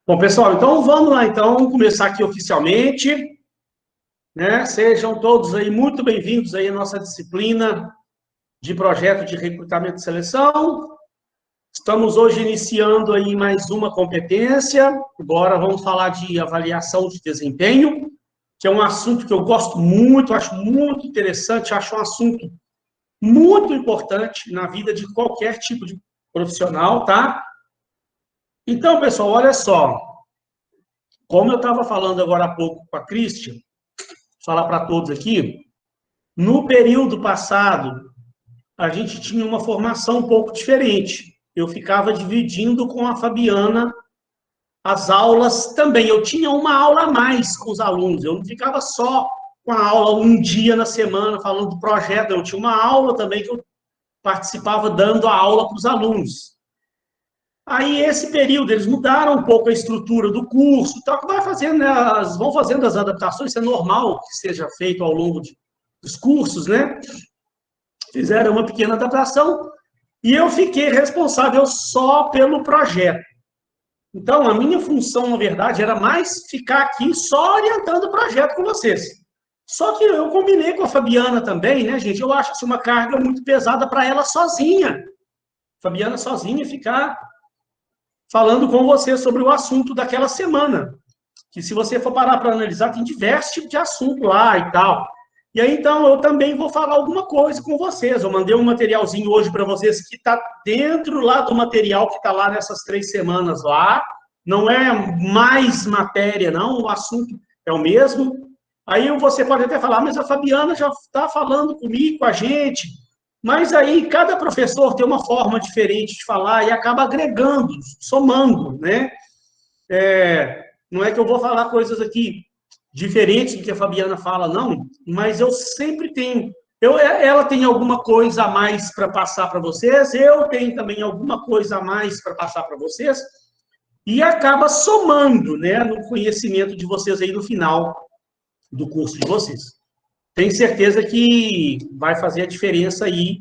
Bom, pessoal, então vamos lá, então, começar aqui oficialmente, né? Sejam todos aí muito bem-vindos aí à nossa disciplina de projeto de recrutamento e seleção. Estamos hoje iniciando aí mais uma competência. Agora vamos falar de avaliação de desempenho, que é um assunto que eu gosto muito, acho muito interessante, acho um assunto muito importante na vida de qualquer tipo de profissional, tá? Então, pessoal, olha só. Como eu estava falando agora há pouco com a Cristian, falar para todos aqui, no período passado, a gente tinha uma formação um pouco diferente. Eu ficava dividindo com a Fabiana as aulas também. Eu tinha uma aula a mais com os alunos. Eu não ficava só com a aula um dia na semana falando do projeto. Eu tinha uma aula também que eu participava dando a aula para os alunos. Aí, esse período, eles mudaram um pouco a estrutura do curso, tal, que vai fazendo, né, vão fazendo as adaptações, isso é normal que seja feito ao longo dos cursos, né? Fizeram uma pequena adaptação e eu fiquei responsável só pelo projeto. Então, a minha função, na verdade, era mais ficar aqui só orientando o projeto com vocês. Só que eu combinei com a Fabiana também, né, gente? Eu acho que isso é uma carga muito pesada para ela sozinha. Fabiana sozinha ficar falando com você sobre o assunto daquela semana. Que se você for parar para analisar, tem diversos tipos de assunto lá e tal. E aí, então, eu também vou falar alguma coisa com vocês. Eu mandei um materialzinho hoje para vocês que está dentro lá do material que está lá nessas 3 semanas lá. Não é mais matéria, não. O assunto é o mesmo. Aí você pode até falar, mas a Fabiana já está falando comigo, com a gente. Mas aí cada professor tem uma forma diferente de falar e acaba agregando, somando, né? Não é que eu vou falar coisas aqui diferentes do que a Fabiana fala, não, mas eu sempre tenho. Ela tem alguma coisa a mais para passar para vocês, eu tenho também alguma coisa a mais para passar para vocês, e acaba somando, né, no conhecimento de vocês aí no final do curso de vocês. Tenho certeza que vai fazer a diferença aí,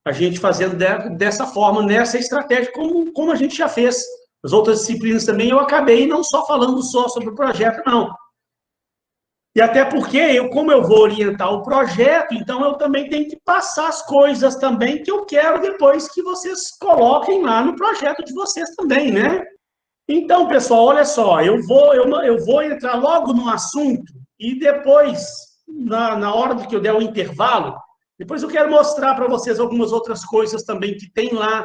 a gente fazendo dessa forma, nessa estratégia, como a gente já fez. As outras disciplinas também eu acabei não só falando só sobre o projeto, não. E até porque, como eu vou orientar o projeto, então eu também tenho que passar as coisas também que eu quero depois que vocês coloquem lá no projeto de vocês também, né? Então, pessoal, olha só, eu vou entrar logo no assunto e depois, na hora que eu der o intervalo, depois eu quero mostrar para vocês algumas outras coisas também que tem lá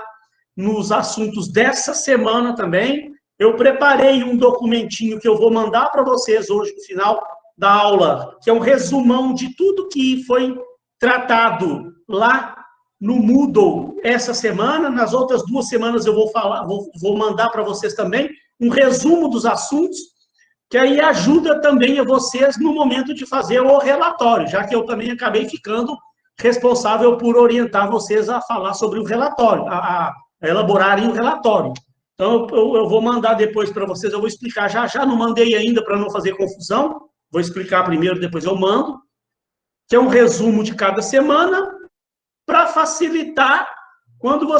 nos assuntos dessa semana também. Eu preparei um documentinho que eu vou mandar para vocês hoje no final da aula, que é um resumão de tudo que foi tratado lá no Moodle essa semana. Nas outras 2 semanas eu vou mandar para vocês também um resumo dos assuntos, que aí ajuda também a vocês no momento de fazer o relatório, já que eu também acabei ficando responsável por orientar vocês a falar sobre o relatório, a elaborarem o relatório. Então, eu vou mandar depois para vocês, eu vou explicar já, não mandei ainda para não fazer confusão, vou explicar primeiro, depois eu mando, que é um resumo de cada semana, para facilitar quando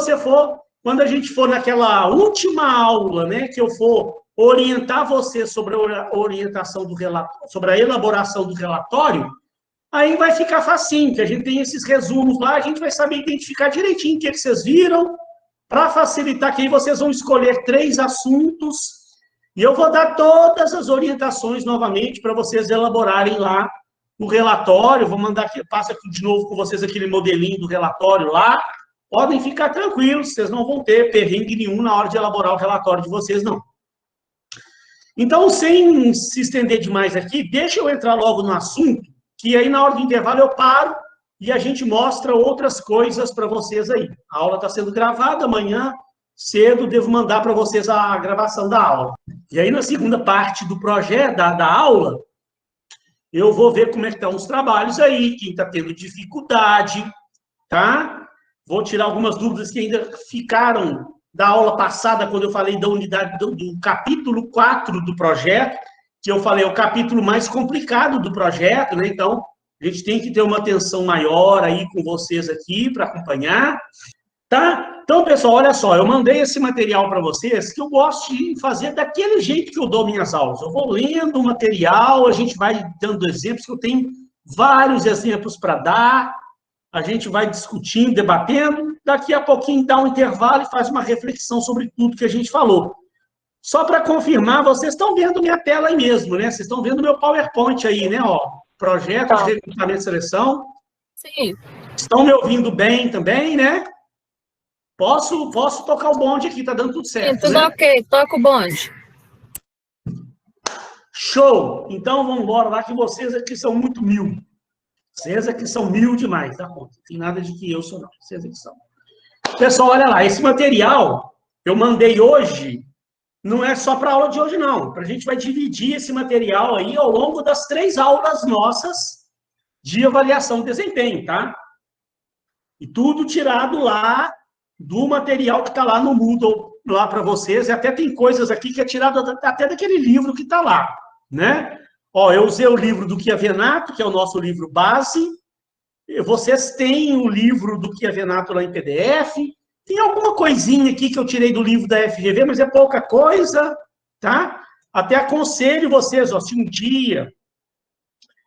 a gente for naquela última aula, né, que eu for orientar você sobre a orientação do relatório, sobre a elaboração do relatório, aí vai ficar facinho, que a gente tem esses resumos lá, a gente vai saber identificar direitinho o que vocês viram, para facilitar, que aí vocês vão escolher 3 assuntos, e eu vou dar todas as orientações novamente para vocês elaborarem lá o relatório. Vou mandar aqui, passo aqui de novo com vocês aquele modelinho do relatório lá. Podem ficar tranquilos, vocês não vão ter perrengue nenhum na hora de elaborar o relatório de vocês, não. Então, sem se estender demais aqui, deixa eu entrar logo no assunto, que aí na hora do intervalo eu paro e a gente mostra outras coisas para vocês aí. A aula está sendo gravada, amanhã cedo devo mandar para vocês a gravação da aula. E aí, na segunda parte do projeto, da aula, eu vou ver como é que estão os trabalhos aí, quem está tendo dificuldade, tá? Vou tirar algumas dúvidas que ainda ficaram da aula passada, quando eu falei da unidade do capítulo 4 do projeto, que eu falei, é o capítulo mais complicado do projeto, né? Então, a gente tem que ter uma atenção maior aí com vocês aqui para acompanhar. Tá? Então, pessoal, olha só, eu mandei esse material para vocês, que eu gosto de fazer daquele jeito que eu dou minhas aulas. Eu vou lendo o material, a gente vai dando exemplos, que eu tenho vários exemplos para dar, a gente vai discutindo, debatendo, daqui a pouquinho dá um intervalo e faz uma reflexão sobre tudo que a gente falou. Só para confirmar, vocês estão vendo minha tela aí mesmo, né? Vocês estão vendo meu PowerPoint aí, né? Ó, projeto de recrutamento e seleção. Sim. Estão me ouvindo bem também, né? Posso tocar o bonde aqui, tá dando tudo certo, Sim, tudo né? ok, toca o bonde. Show! Então vamos embora lá, que vocês aqui são muito mil. Vocês aqui são mil demais, tá bom? Não tem nada de que eu sou, não. Vocês aqui são. Pessoal, olha lá, esse material eu mandei hoje, não é só para a aula de hoje, não. A gente vai dividir esse material aí ao longo das 3 aulas nossas de avaliação de desempenho, tá? E tudo tirado lá do material que está lá no Moodle, lá para vocês. E até tem coisas aqui que é tirado até daquele livro que está lá, né? Ó, eu usei o livro do Kia Venato, que é o nosso livro base. Vocês têm o livro do Kia Venato lá em PDF. Tem alguma coisinha aqui que eu tirei do livro da FGV, mas é pouca coisa, tá? Até aconselho vocês, ó, se um dia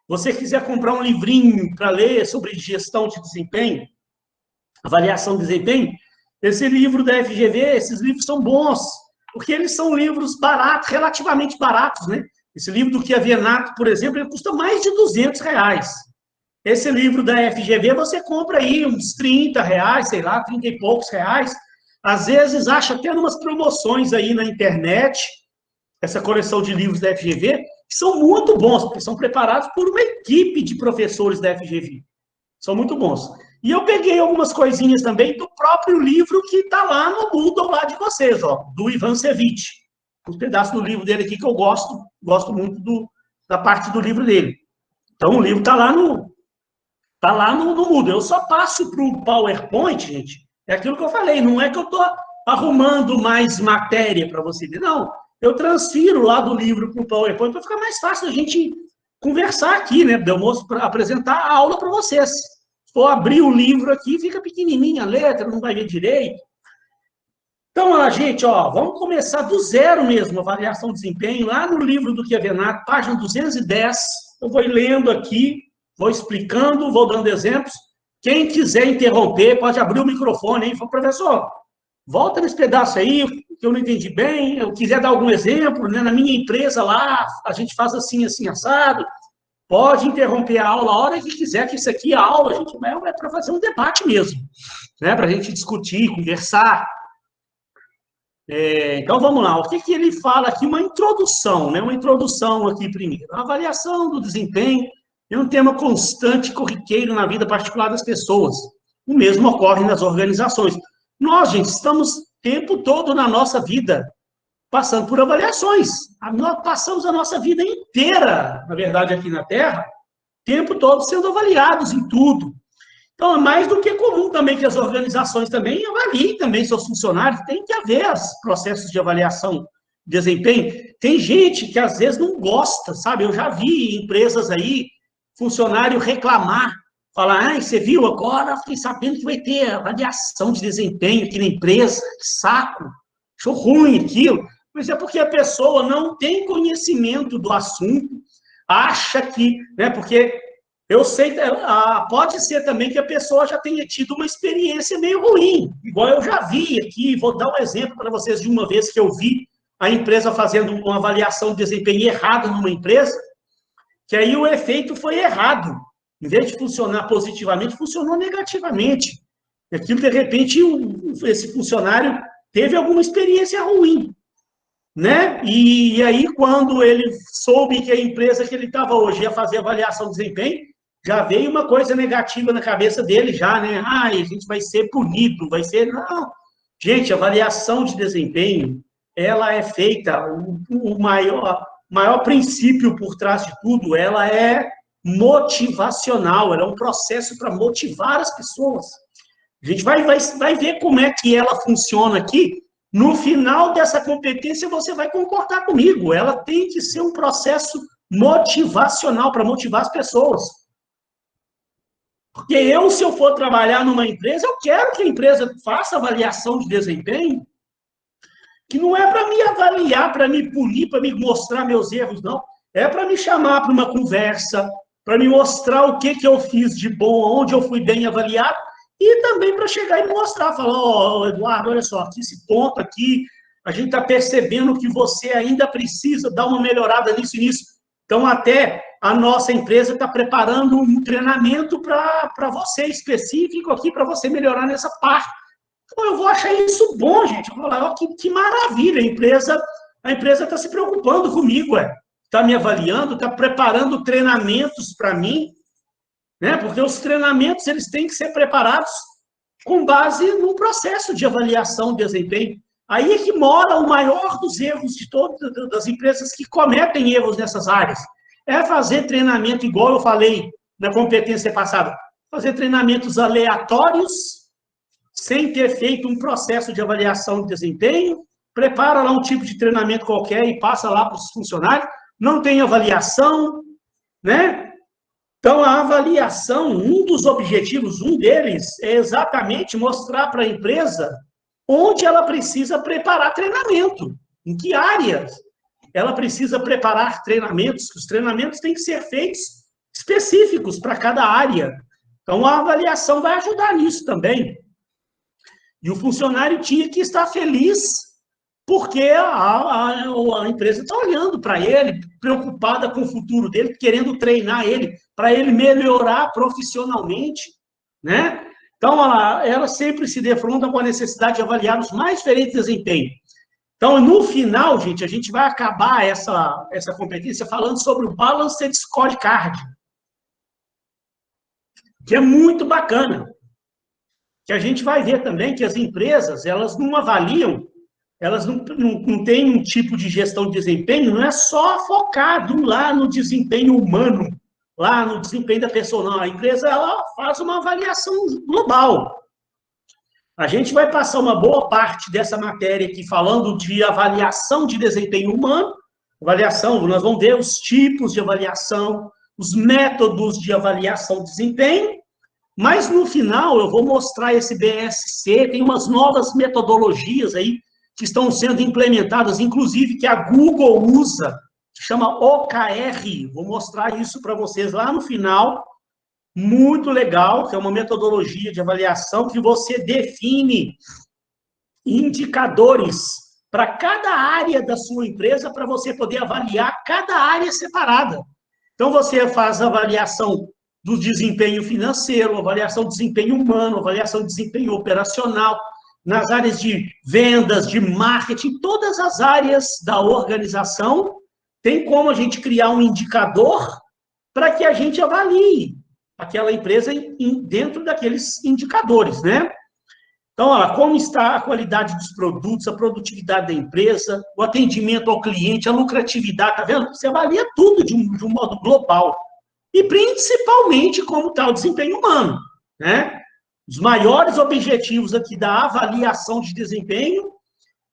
você quiser comprar um livrinho para ler sobre gestão de desempenho, avaliação de desempenho, esse livro da FGV, esses livros são bons, porque eles são livros baratos, relativamente baratos, né? Esse livro do Kia Venato, por exemplo, ele custa mais de R$200. Esse livro da FGV você compra aí uns R$30, sei lá, 30 e poucos reais. Às vezes acha até umas promoções aí na internet, essa coleção de livros da FGV, que são muito bons, porque são preparados por uma equipe de professores da FGV. São muito bons. E eu peguei algumas coisinhas também do próprio livro que está lá no Moodle lá de vocês, ó, do Ivan Cevic. Um pedaço do livro dele aqui que eu gosto muito da parte do livro dele. Então, o livro está lá no Moodle. Eu só passo para o PowerPoint, gente, é aquilo que eu falei, não é que eu estou arrumando mais matéria para você ver, não. Eu transfiro lá do livro para o PowerPoint para ficar mais fácil a gente conversar aqui, né? Eu mostro para apresentar a aula para vocês. Se for abrir o livro aqui, fica pequenininha a letra, não vai ver direito. Então, a gente, ó, vamos começar do zero mesmo, avaliação de desempenho, lá no livro do Kia Venato, página 210. Eu vou lendo aqui, vou explicando, vou dando exemplos. Quem quiser interromper, pode abrir o microfone, hein? Professor, volta nesse pedaço aí, que eu não entendi bem. Eu quiser dar algum exemplo, né? Na minha empresa lá, a gente faz assim, assim, assado. Pode interromper a aula a hora que quiser, que isso aqui é aula, gente, é para fazer um debate mesmo, né? Para a gente discutir, conversar. Então, vamos lá. O que ele fala aqui? Uma introdução, né? Uma introdução aqui primeiro. A avaliação do desempenho é um tema constante, corriqueiro na vida particular das pessoas. O mesmo ocorre nas organizações. Nós, gente, estamos o tempo todo na nossa vida passando por avaliações. Nós passamos a nossa vida inteira, na verdade, aqui na Terra, o tempo todo sendo avaliados em tudo. Então, é mais do que comum também que as organizações também avaliem também seus funcionários. Tem que haver os processos de avaliação de desempenho. Tem gente que, às vezes, não gosta, sabe? Eu já vi empresas aí, funcionário reclamar, falar, você viu agora, fiquei sabendo que vai ter avaliação de desempenho aqui na empresa, que saco, achou ruim aquilo. Mas é porque a pessoa não tem conhecimento do assunto, acha que, né, porque eu sei, pode ser também que a pessoa já tenha tido uma experiência meio ruim, igual eu já vi aqui, vou dar um exemplo para vocês de uma vez que eu vi a empresa fazendo uma avaliação de desempenho errada numa empresa, que aí o efeito foi errado. Em vez de funcionar positivamente, funcionou negativamente. E aquilo, de repente, esse funcionário teve alguma experiência ruim, né? E aí, quando ele soube que a empresa que ele estava hoje ia fazer avaliação de desempenho, já veio uma coisa negativa na cabeça dele já, né? A gente vai ser punido, vai ser... Não. Gente, avaliação de desempenho, ela é feita, o maior princípio por trás de tudo, ela é motivacional, ela é um processo para motivar as pessoas. A gente vai ver como é que ela funciona aqui. No final dessa competência, você vai concordar comigo. Ela tem que ser um processo motivacional para motivar as pessoas. Porque eu, se eu for trabalhar numa empresa, eu quero que a empresa faça avaliação de desempenho, que não é para me avaliar, para me punir, para me mostrar meus erros, não. É para me chamar para uma conversa, para me mostrar o que eu fiz de bom, onde eu fui bem avaliado, e também para chegar e me mostrar, falar, ó, Eduardo, olha só, aqui esse ponto aqui, a gente está percebendo que você ainda precisa dar uma melhorada nisso e nisso. Então, até a nossa empresa está preparando um treinamento para você específico aqui, para você melhorar nessa parte. Então, eu vou achar isso bom, gente. Eu vou falar, ó, que maravilha, a empresa está se preocupando comigo, está me avaliando, está preparando treinamentos para mim, né? Porque os treinamentos eles têm que ser preparados com base num processo de avaliação de desempenho. Aí é que mora o maior dos erros de todas as empresas que cometem erros nessas áreas. É fazer treinamento, igual eu falei na competência passada, fazer treinamentos aleatórios, sem ter feito um processo de avaliação de desempenho, prepara lá um tipo de treinamento qualquer e passa lá para os funcionários, não tem avaliação, né? Então, a avaliação, um dos objetivos, um deles, é exatamente mostrar para a empresa onde ela precisa preparar treinamento, em que áreas ela precisa preparar treinamentos, que os treinamentos têm que ser feitos específicos para cada área. Então, a avaliação vai ajudar nisso também. E o funcionário tinha que estar feliz porque a empresa está olhando para ele, preocupada com o futuro dele, querendo treinar ele, para ele melhorar profissionalmente, né? Então, ela sempre se defronta com a necessidade de avaliar os mais diferentes desempenhos. Então, no final, gente, a gente vai acabar essa competência falando sobre o Balanced Scorecard, que é muito bacana. Que a gente vai ver também que as empresas, elas não avaliam, elas não têm um tipo de gestão de desempenho, não é só focado lá no desempenho humano, lá no desempenho da pessoa, não. A empresa, ela faz uma avaliação global. A gente vai passar uma boa parte dessa matéria aqui falando de avaliação de desempenho humano, avaliação, nós vamos ver os tipos de avaliação, os métodos de avaliação de desempenho, mas no final eu vou mostrar esse BSC, tem umas novas metodologias aí que estão sendo implementadas, inclusive que a Google usa, que chama OKR. Vou mostrar isso para vocês lá no final. Muito legal, que é uma metodologia de avaliação que você define indicadores para cada área da sua empresa para você poder avaliar cada área separada. Então, você faz a avaliação do desempenho financeiro, avaliação do desempenho humano, avaliação do desempenho operacional, nas áreas de vendas, de marketing, todas as áreas da organização, tem como a gente criar um indicador para que a gente avalie aquela empresa dentro daqueles indicadores, né? Então, olha, como está a qualidade dos produtos, a produtividade da empresa, o atendimento ao cliente, a lucratividade, tá vendo? Você avalia tudo de um modo global. E, principalmente, como está o desempenho humano, né? Os maiores objetivos aqui da avaliação de desempenho,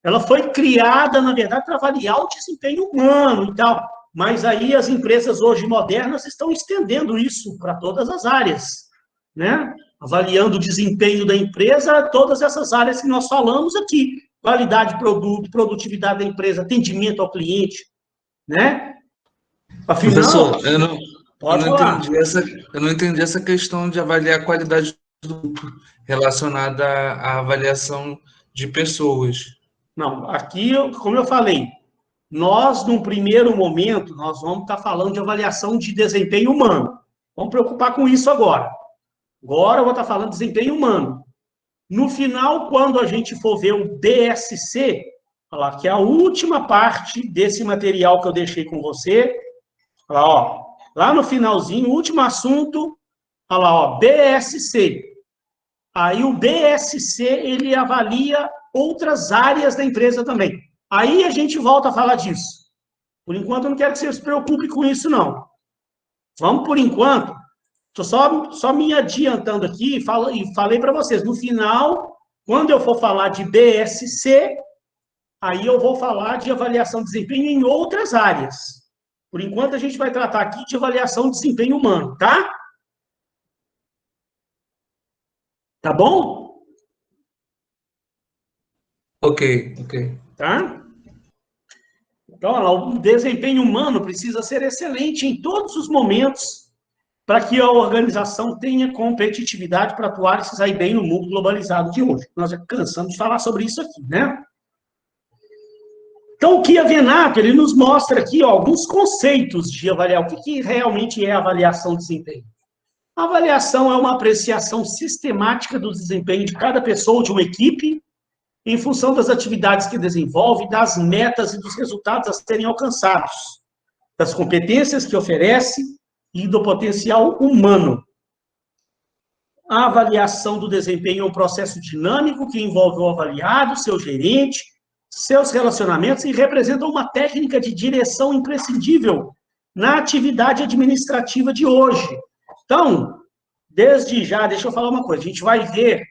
ela foi criada, na verdade, para avaliar o desempenho humano e tal. Mas aí as empresas hoje modernas estão estendendo isso para todas as áreas, né? Avaliando o desempenho da empresa, todas essas áreas que nós falamos aqui. Qualidade de produto, produtividade da empresa, atendimento ao cliente, né? Afinal, professor, pode falar. Eu não entendi essa questão de avaliar a qualidade do grupo relacionada à avaliação de pessoas. Não, aqui, como eu falei, nós, num primeiro momento, nós vamos estar falando de avaliação de desempenho humano. Vamos preocupar com isso agora. Agora eu vou estar falando de desempenho humano. No final, quando a gente for ver o BSC, olha lá, que é a última parte desse material que eu deixei com você, olha lá, ó, lá no finalzinho, o último assunto, olha lá, ó, BSC. Aí o BSC, ele avalia outras áreas da empresa também. Aí a gente volta a falar disso. Por enquanto, eu não quero que você se preocupe com isso, não. Vamos, por enquanto, estou só me adiantando aqui e falei para vocês, no final, quando eu for falar de BSC, aí eu vou falar de avaliação de desempenho em outras áreas. Por enquanto, a gente vai tratar aqui de avaliação de desempenho humano, tá? Tá bom? Ok. Tá? Então, olha lá, o desempenho humano precisa ser excelente em todos os momentos para que a organização tenha competitividade para atuar e se sair bem no mundo globalizado de hoje. Nós já cansamos de falar sobre isso aqui, né? Então, o Kia Venato, ele nos mostra aqui alguns conceitos de avaliar o que realmente é avaliação de desempenho. A avaliação é uma apreciação sistemática do desempenho de cada pessoa ou de uma equipe em função das atividades que desenvolve, das metas e dos resultados a serem alcançados, das competências que oferece e do potencial humano. A avaliação do desempenho é um processo dinâmico que envolve o avaliado, seu gerente, seus relacionamentos e representa uma técnica de direção imprescindível na atividade administrativa de hoje. Então, desde já, deixa eu falar uma coisa, a gente vai ver,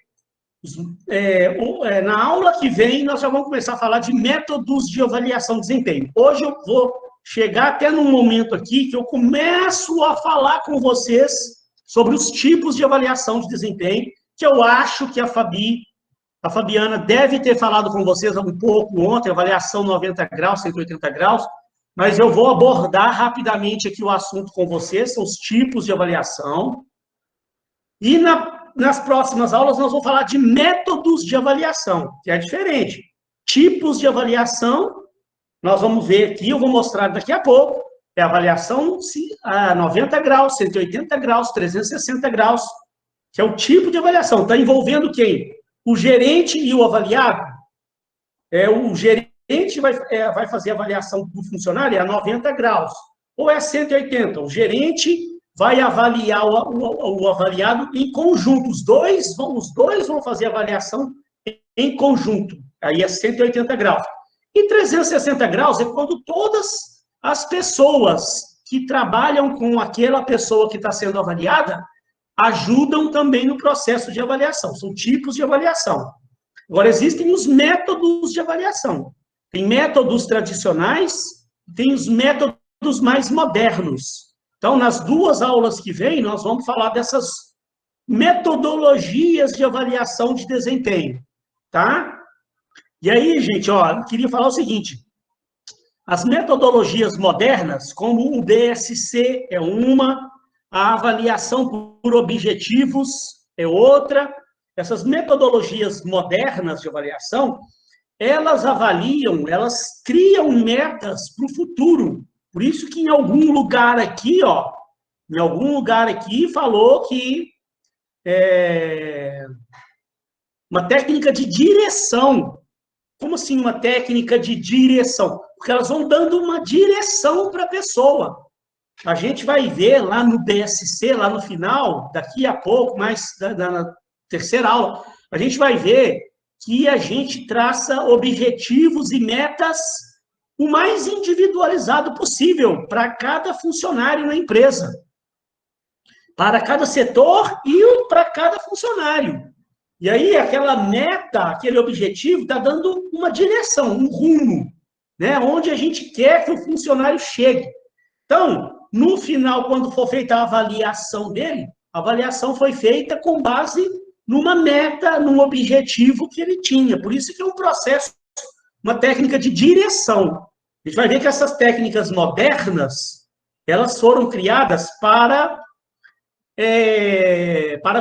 na aula que vem, nós já vamos começar a falar de métodos de avaliação de desempenho. Hoje eu vou chegar até num momento aqui que eu começo a falar com vocês sobre os tipos de avaliação de desempenho, que eu acho que a Fabiana deve ter falado com vocês um pouco ontem, avaliação 90 graus, 180 graus, mas eu vou abordar rapidamente aqui o assunto com vocês, são os tipos de avaliação. E nas próximas aulas nós vamos falar de métodos de avaliação, que é diferente. Tipos de avaliação, nós vamos ver aqui, eu vou mostrar daqui a pouco, é avaliação a 90 graus, 180 graus, 360 graus, que é o tipo de avaliação. Está envolvendo quem? O gerente e o avaliado. O gerente vai fazer a avaliação do funcionário a 90 graus, ou é 180. O gerente vai avaliar o avaliado em conjunto. Os dois vão fazer a avaliação em conjunto. Aí é 180 graus. E 360 graus é quando todas as pessoas que trabalham com aquela pessoa que está sendo avaliada ajudam também no processo de avaliação. São tipos de avaliação. Agora, existem os métodos de avaliação. Tem métodos tradicionais, tem os métodos mais modernos. Então, nas duas aulas que vêm, nós vamos falar dessas metodologias de avaliação de desempenho, tá? E aí, gente, eu queria falar o seguinte, as metodologias modernas, como o BSC é uma, a avaliação por objetivos é outra, essas metodologias modernas de avaliação, elas avaliam, elas criam metas para o futuro. Por isso que em algum lugar aqui, falou que uma técnica de direção. Como assim uma técnica de direção? Porque elas vão dando uma direção para a pessoa. A gente vai ver lá no BSC, lá no final, daqui a pouco, mais na terceira aula, a gente vai ver que a gente traça objetivos e metas o mais individualizado possível para cada funcionário na empresa, para cada setor e para cada funcionário. E aí, aquela meta, aquele objetivo, está dando uma direção, um rumo, né? Onde a gente quer que o funcionário chegue. Então, no final, quando for feita a avaliação dele, a avaliação foi feita com base numa meta, num objetivo que ele tinha. Por isso que é um processo, uma técnica de direção. A gente vai ver que essas técnicas modernas, elas foram criadas para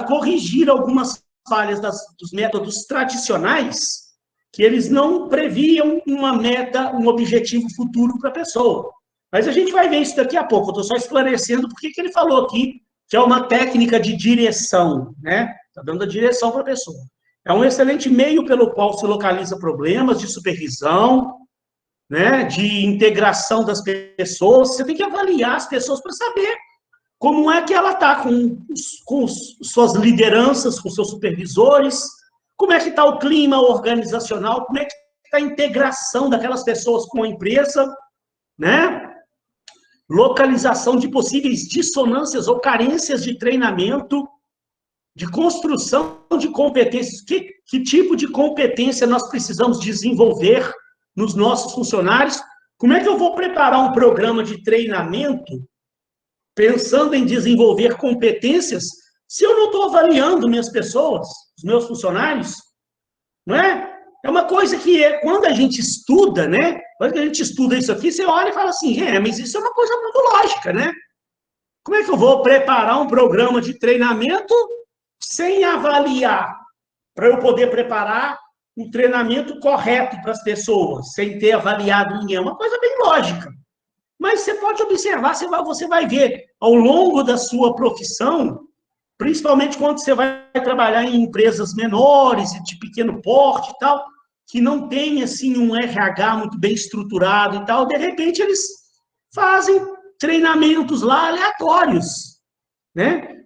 corrigir algumas falhas dos métodos tradicionais, que eles não previam uma meta, um objetivo futuro para a pessoa. Mas a gente vai ver isso daqui a pouco. Eu estou só esclarecendo porque que ele falou aqui que é uma técnica de direção, né? Está dando a direção para a pessoa. É um excelente meio pelo qual se localiza problemas de supervisão, né? De integração das pessoas. Você tem que avaliar as pessoas para saber como é que ela está com suas lideranças, com seus supervisores, como é que está o clima organizacional, como é que está a integração daquelas pessoas com a empresa, né? Localização de possíveis dissonâncias ou carências de treinamento, de construção de competências. Que tipo de competência nós precisamos desenvolver nos nossos funcionários? Como é que eu vou preparar um programa de treinamento pensando em desenvolver competências se eu não estou avaliando minhas pessoas, os meus funcionários? Não é? É uma coisa que, quando a gente estuda, né? Quando a gente estuda isso aqui, você olha e fala assim, mas isso é uma coisa muito lógica, né? Como é que eu vou preparar um programa de treinamento sem avaliar, para eu poder preparar um treinamento correto para as pessoas, sem ter avaliado ninguém? É uma coisa bem lógica. Mas você pode observar, você vai ver, ao longo da sua profissão, principalmente quando você vai trabalhar em empresas menores, de pequeno porte e tal, que não tem, assim, um RH muito bem estruturado e tal, de repente eles fazem treinamentos lá aleatórios, né?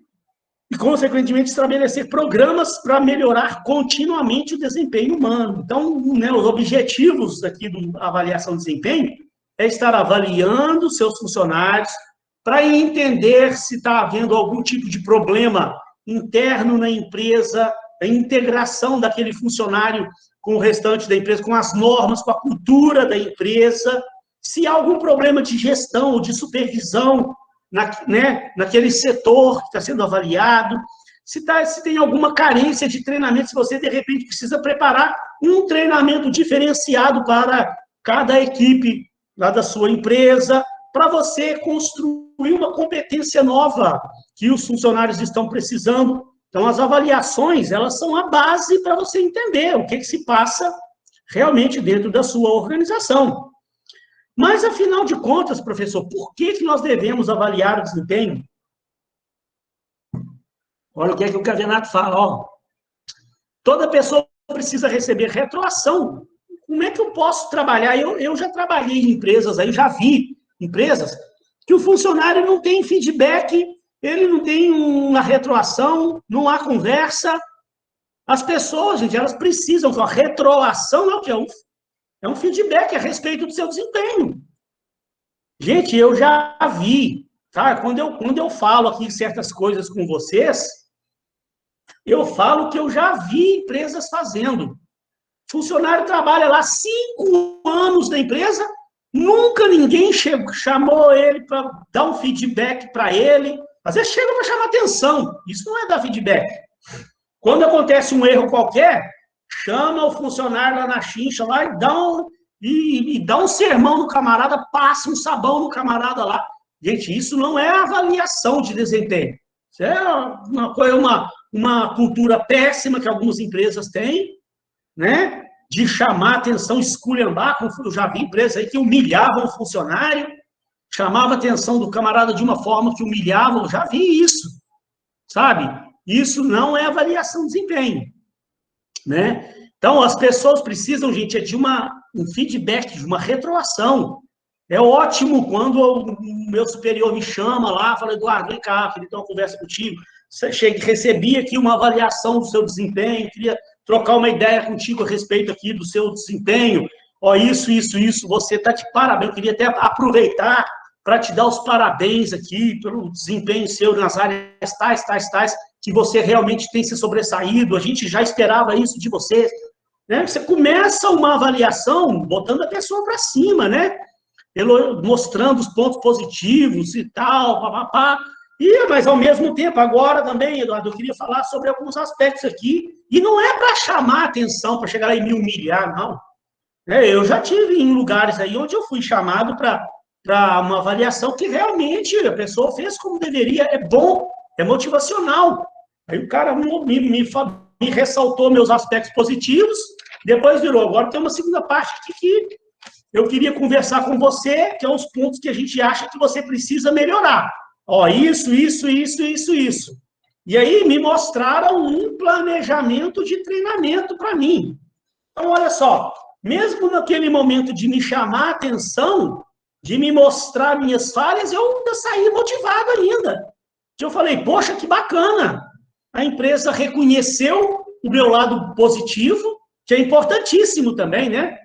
E, consequentemente, estabelecer programas para melhorar continuamente o desempenho humano. Então, né, os objetivos aqui da avaliação de desempenho é estar avaliando seus funcionários para entender se está havendo algum tipo de problema interno na empresa, a integração daquele funcionário com o restante da empresa, com as normas, com a cultura da empresa, se há algum problema de gestão ou de supervisão naquele setor que está sendo avaliado, se tem alguma carência de treinamento, se você, de repente, precisa preparar um treinamento diferenciado para cada equipe lá da sua empresa, para você construir uma competência nova que os funcionários estão precisando. Então, as avaliações, elas são a base para você entender o que se passa realmente dentro da sua organização. Mas, afinal de contas, professor, por que nós devemos avaliar o desempenho? Olha o que o Cavenato fala, ó. Toda pessoa precisa receber retroação. Como é que eu posso trabalhar? Eu já trabalhei em empresas aí, já vi empresas que o funcionário não tem feedback, ele não tem uma retroação, não há conversa. As pessoas, gente, elas precisam, a retroação é o que é um feedback a respeito do seu desempenho. Gente, eu já vi, tá? Quando eu falo aqui certas coisas com vocês, eu falo que eu já vi empresas fazendo. Funcionário trabalha lá 5 anos na empresa, nunca ninguém chamou ele para dar um feedback para ele. Às vezes chega para chamar atenção, isso não é dar feedback. Quando acontece um erro qualquer, chama o funcionário lá na chincha lá e dá um sermão no camarada, passa um sabão no camarada lá. Gente, isso não é avaliação de desempenho. Isso é uma cultura péssima que algumas empresas têm, né? De chamar atenção, esculhambar. Eu já vi empresas aí que humilhavam o funcionário, chamava a atenção do camarada de uma forma que humilhava. Eu já vi isso, sabe? Isso não é avaliação de desempenho, né? Então, as pessoas precisam, gente, de um feedback, de uma retroação. É ótimo quando o meu superior me chama lá, fala, Eduardo, vem cá, queria ter uma conversa contigo. Recebi aqui uma avaliação do seu desempenho, queria trocar uma ideia contigo a respeito aqui do seu desempenho. Ó, isso, você está de parabéns. Eu queria até aproveitar para te dar os parabéns aqui pelo desempenho seu nas áreas tais, que você realmente tem se sobressaído. A gente já esperava isso de você. Né? Você começa uma avaliação botando a pessoa para cima, né? Mostrando os pontos positivos e tal, papapá. Mas, ao mesmo tempo, agora também, Eduardo, eu queria falar sobre alguns aspectos aqui, e não é para chamar atenção, para chegar lá e me humilhar, não. Eu já tive em lugares aí onde eu fui chamado para uma avaliação que realmente a pessoa fez como deveria, é bom, é motivacional. Aí o cara me ressaltou meus aspectos positivos, depois virou, agora tem uma segunda parte aqui que eu queria conversar com você, que é os pontos que a gente acha que você precisa melhorar. Ó, isso. E aí me mostraram um planejamento de treinamento para mim. Então, olha só, mesmo naquele momento de me chamar a atenção, de me mostrar minhas falhas, eu ainda saí motivado ainda. Eu falei, poxa, que bacana. A empresa reconheceu o meu lado positivo, que é importantíssimo também, né?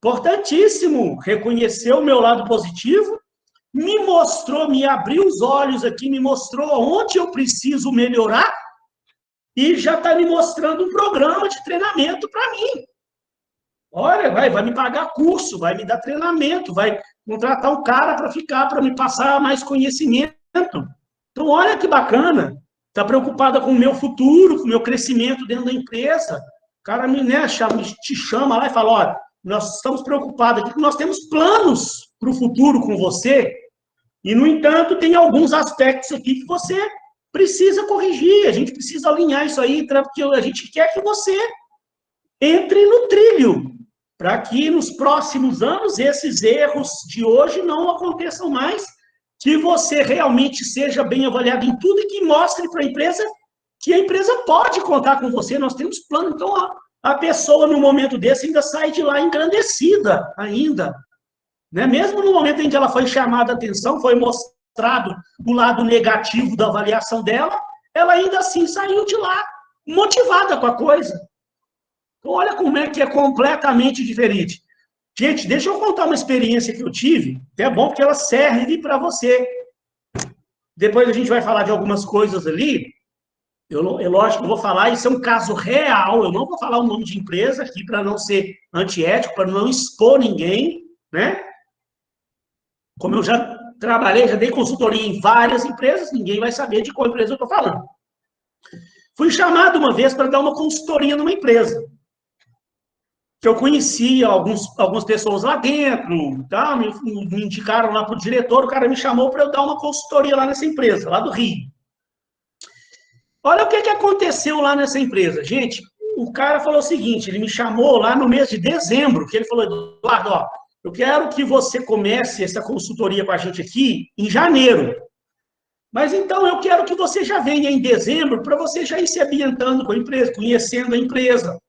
Importantíssimo reconhecer o meu lado positivo, me mostrou, me abriu os olhos aqui, me mostrou onde eu preciso melhorar e já está me mostrando um programa de treinamento para mim. Olha, vai me pagar curso, vai me dar treinamento, vai contratar um cara para me passar mais conhecimento. Então, olha que bacana. está preocupada com o meu futuro, com o meu crescimento dentro da empresa. O cara te chama lá e fala, olha, nós estamos preocupados aqui, nós temos planos para o futuro com você, e, no entanto, tem alguns aspectos aqui que você precisa corrigir, a gente precisa alinhar isso aí, porque a gente quer que você entre no trilho, para que nos próximos anos esses erros de hoje não aconteçam mais, que você realmente seja bem avaliado em tudo e que mostre para a empresa que a empresa pode contar com você, nós temos plano. Então, a pessoa, no momento desse, ainda sai de lá engrandecida, ainda. Né? Mesmo no momento em que ela foi chamada a atenção, foi mostrado o lado negativo da avaliação dela, ela ainda assim saiu de lá motivada com a coisa. Então, olha como é que é completamente diferente. Gente, deixa eu contar uma experiência que eu tive, que é bom porque ela serve para você. Depois a gente vai falar de algumas coisas ali. Lógico, eu vou falar, isso é um caso real, eu não vou falar o nome de empresa aqui para não ser antiético, para não expor ninguém, né? Como eu já trabalhei, já dei consultoria em várias empresas, ninguém vai saber de qual empresa eu estou falando. Fui chamado uma vez para dar uma consultoria numa empresa, que eu conhecia algumas pessoas lá dentro, tá? me indicaram lá para o diretor, o cara me chamou para eu dar uma consultoria lá nessa empresa, lá do Rio. Olha o que aconteceu lá nessa empresa. Gente, o cara falou o seguinte, ele me chamou lá no mês de dezembro, que ele falou, Eduardo, ó, eu quero que você comece essa consultoria com a gente aqui em janeiro. Mas então eu quero que você já venha em dezembro para você já ir se ambientando com a empresa, conhecendo a empresa.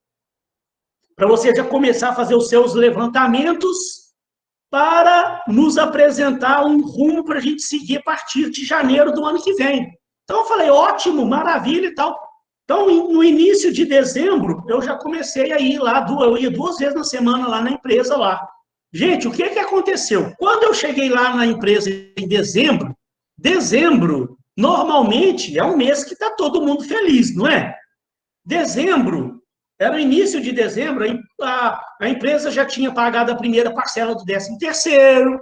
Para você já começar a fazer os seus levantamentos para nos apresentar um rumo para a gente seguir a partir de janeiro do ano que vem. Então, eu falei, ótimo, maravilha e tal. Então, no início de dezembro, eu já comecei a ir lá, eu ia 2 vezes na semana lá na empresa lá. Gente, o que aconteceu? Quando eu cheguei lá na empresa em dezembro, normalmente, é um mês que está todo mundo feliz, não é? Dezembro, era o início de dezembro, a empresa já tinha pagado a primeira parcela do 13º,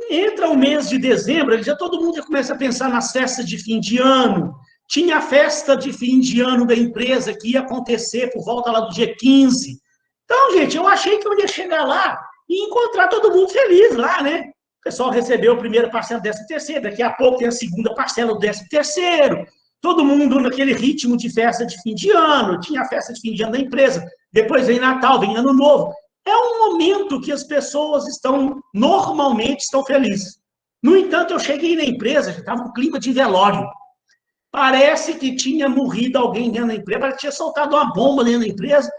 entra o mês de dezembro, todo mundo já começa a pensar nas festas de fim de ano. Tinha a festa de fim de ano da empresa que ia acontecer por volta lá do dia 15. Então, gente, eu achei que eu ia chegar lá e encontrar todo mundo feliz lá, né? O pessoal recebeu a primeira parcela do 13º, daqui a pouco tem a segunda parcela do 13º. Todo mundo naquele ritmo de festa de fim de ano, tinha a festa de fim de ano da empresa. Depois vem Natal, vem Ano Novo. É um momento que as pessoas normalmente estão felizes. No entanto, eu cheguei na empresa, já estava um clima de velório. Parece que tinha morrido alguém dentro da empresa, parece que tinha soltado uma bomba dentro da empresa,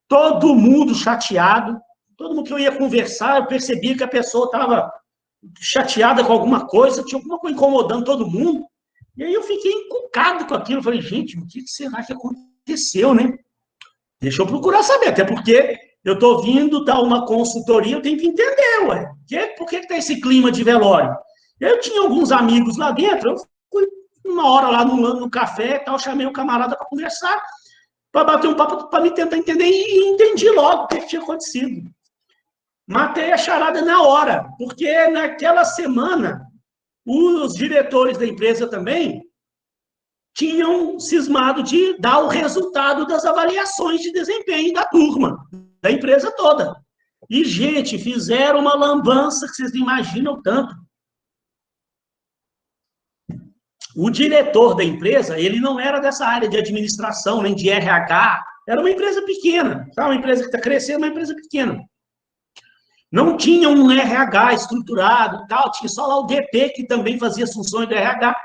todo mundo chateado, todo mundo que eu ia conversar, eu percebia que a pessoa estava chateada com alguma coisa, tinha alguma coisa incomodando todo mundo, e aí eu fiquei encucado com aquilo, falei, gente, o que será que aconteceu, né? Deixa eu procurar saber, até porque eu estou vindo dar uma consultoria, eu tenho que entender, ué. Por que está esse clima de velório? Eu tinha alguns amigos lá dentro, eu fui uma hora lá no café, tal, chamei o camarada para conversar, para bater um papo, para me tentar entender, e entendi logo o que tinha acontecido. Matei a charada na hora, porque naquela semana, os diretores da empresa também tinham cismado de dar o resultado das avaliações de desempenho da turma, da empresa toda. E, gente, fizeram uma lambança que vocês não imaginam tanto. O diretor da empresa, ele não era dessa área de administração, nem de RH, era uma empresa pequena, tá? Uma empresa que está crescendo, uma empresa pequena. Não tinha um RH estruturado e tal, tinha só lá o DP, que também fazia as funções do RH.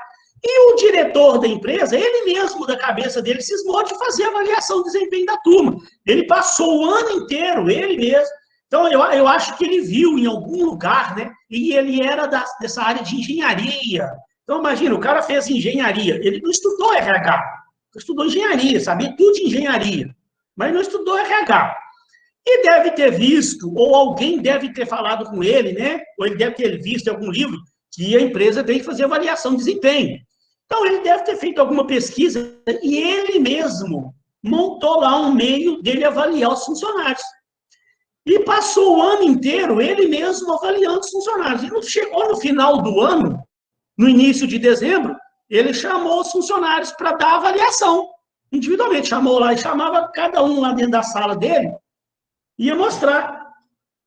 E o diretor da empresa, ele mesmo, da cabeça dele, cismou de fazer a avaliação do desempenho da turma. Ele passou o ano inteiro, ele mesmo. Então, eu acho que ele viu em algum lugar, né? E ele era dessa área de engenharia. Então, imagina, o cara fez engenharia. Ele não estudou RH, estudou engenharia, sabia tudo de engenharia, mas não estudou RH. E deve ter visto, ou alguém deve ter falado com ele, né? Ou ele deve ter visto em algum livro, que a empresa tem que fazer avaliação de desempenho. Então, ele deve ter feito alguma pesquisa e ele mesmo montou lá um meio dele avaliar os funcionários. E passou o ano inteiro ele mesmo avaliando os funcionários. E chegou no final do ano, no início de dezembro, ele chamou os funcionários para dar avaliação, individualmente, chamou lá e chamava cada um lá dentro da sala dele, ia mostrar.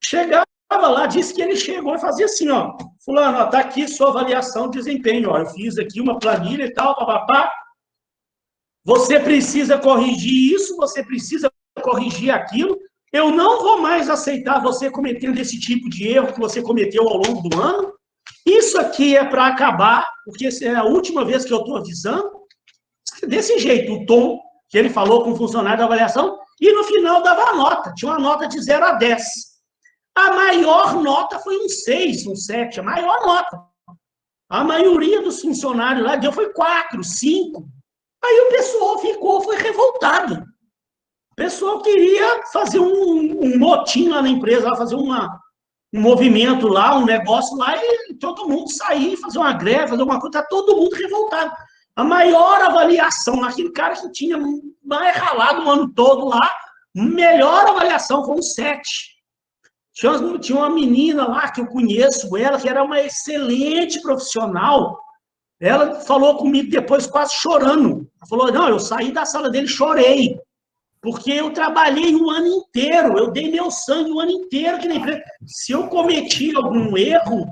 Chegava lá, disse que ele chegou e fazia assim, ó, fulano, ó, tá aqui sua avaliação de desempenho, ó, eu fiz aqui uma planilha e tal, papapá, você precisa corrigir isso, você precisa corrigir aquilo, eu não vou mais aceitar você cometendo esse tipo de erro que você cometeu ao longo do ano, isso aqui é para acabar, porque essa é a última vez que eu estou avisando, desse jeito, o tom que ele falou com o funcionário da avaliação, e no final dava a nota, tinha uma nota de 0 a 10. A maior nota foi um 6, um 7, a maior nota. A maioria dos funcionários lá deu foi 4, 5. Aí o pessoal foi revoltado. O pessoal queria fazer um motim lá na empresa, lá, fazer um movimento lá, um negócio lá, e todo mundo sair, fazer uma greve, fazer uma coisa, tá todo mundo revoltado. A maior avaliação, aquele cara que tinha mais ralado o ano todo lá, melhor avaliação foi um 7. Tinha uma menina lá que eu conheço, ela que era uma excelente profissional. Ela falou comigo depois quase chorando. Ela falou, não, eu saí da sala dele e chorei, porque eu trabalhei o ano inteiro, eu dei meu sangue o ano inteiro aqui na empresa. Se eu cometi algum erro,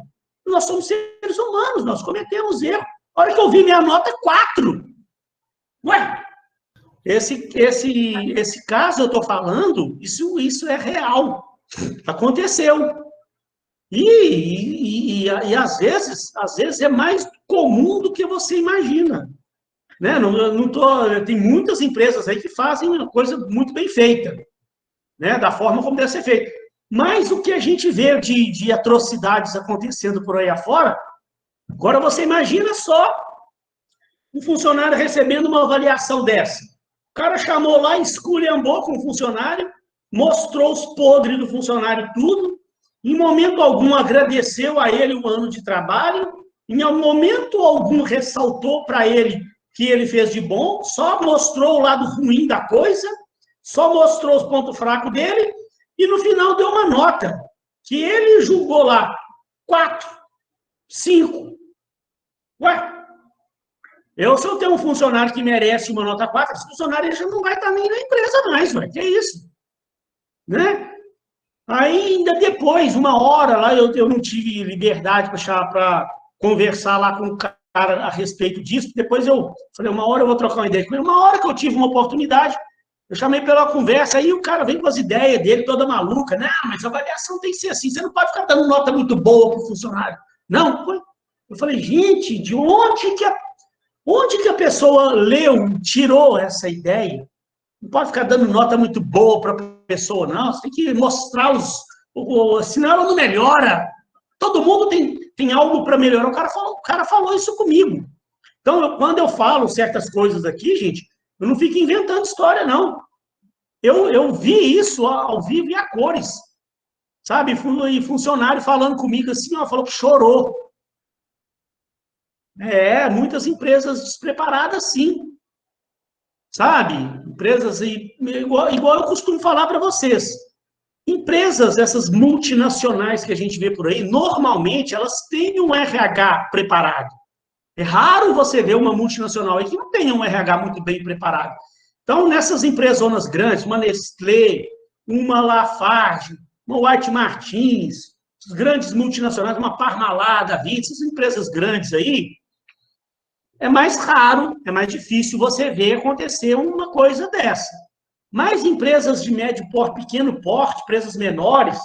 nós somos seres humanos, nós cometemos erro. A hora que eu vi minha nota, 4. Ué, esse caso eu estou falando, isso é real. Aconteceu. E às vezes é mais comum do que você imagina. Né? Tem muitas empresas aí que fazem uma coisa muito bem feita, né? Da forma como deve ser feita. Mas o que a gente vê de atrocidades acontecendo por aí afora, agora você imagina só um funcionário recebendo uma avaliação dessa. O cara chamou lá, esculhambou com o funcionário, mostrou os podres do funcionário tudo, em momento algum agradeceu a ele o ano de trabalho, em momento algum ressaltou para ele que ele fez de bom, só mostrou o lado ruim da coisa, só mostrou os pontos fracos dele, e no final deu uma nota, que ele julgou lá 4, 5. Ué, se eu tenho um funcionário que merece uma nota 4, esse funcionário já não vai estar nem na empresa mais, ué, que é isso? Né? Aí, ainda depois, uma hora lá, eu não tive liberdade para conversar lá com o cara a respeito disso. Depois eu falei, uma hora eu vou trocar uma ideia com ele. Uma hora que eu tive uma oportunidade, eu chamei pela conversa, aí o cara vem com as ideias dele, toda maluca. Não, mas a avaliação tem que ser assim, você não pode ficar dando nota muito boa para o funcionário. Não, eu falei, gente, de onde que a pessoa tirou essa ideia? Não pode ficar dando nota muito boa para a pessoa, não. Você tem que mostrar senão ela não melhora. Todo mundo tem algo para melhorar. O cara falou isso comigo. Então, quando eu falo certas coisas aqui, gente, eu não fico inventando história, não. Eu vi isso ao vivo e a cores. Sabe? E funcionário falando comigo assim, ó, falou que chorou. Muitas empresas despreparadas, sim. Sabe? Empresas, igual eu costumo falar para vocês, empresas, essas multinacionais que a gente vê por aí, normalmente elas têm um RH preparado. É raro você ver uma multinacional aí que não tenha um RH muito bem preparado. Então, nessas empresas grandes, uma Nestlé, uma Lafarge, uma White Martins, as grandes multinacionais, uma Parmalat da vida, essas empresas grandes aí, é mais raro, é mais difícil você ver acontecer uma coisa dessa. Mas empresas de médio porte, pequeno porte, empresas menores,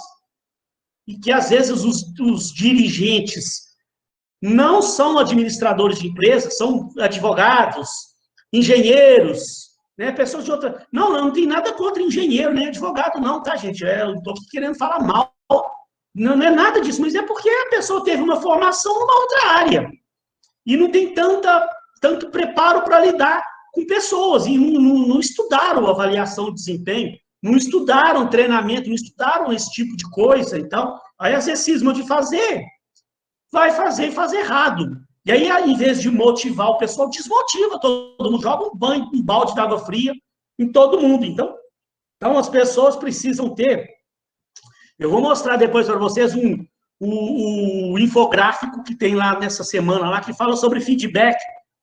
e que às vezes os dirigentes não são administradores de empresas, são advogados, engenheiros, né, pessoas de outra... Não tem nada contra engenheiro, nem advogado, não, tá, gente? Eu não estou querendo falar mal. Não é nada disso, mas é porque a pessoa teve uma formação numa outra área. E não tem tanto preparo para lidar com pessoas, e não estudaram avaliação de desempenho, não estudaram treinamento, não estudaram esse tipo de coisa. Então, aí às vezes cisma de fazer, vai fazer e faz errado. E aí, em vez de motivar o pessoal, desmotiva todo mundo, joga um balde de água fria em todo mundo. Então as pessoas precisam ter... Eu vou mostrar depois para vocês o infográfico que tem lá nessa semana, lá, que fala sobre feedback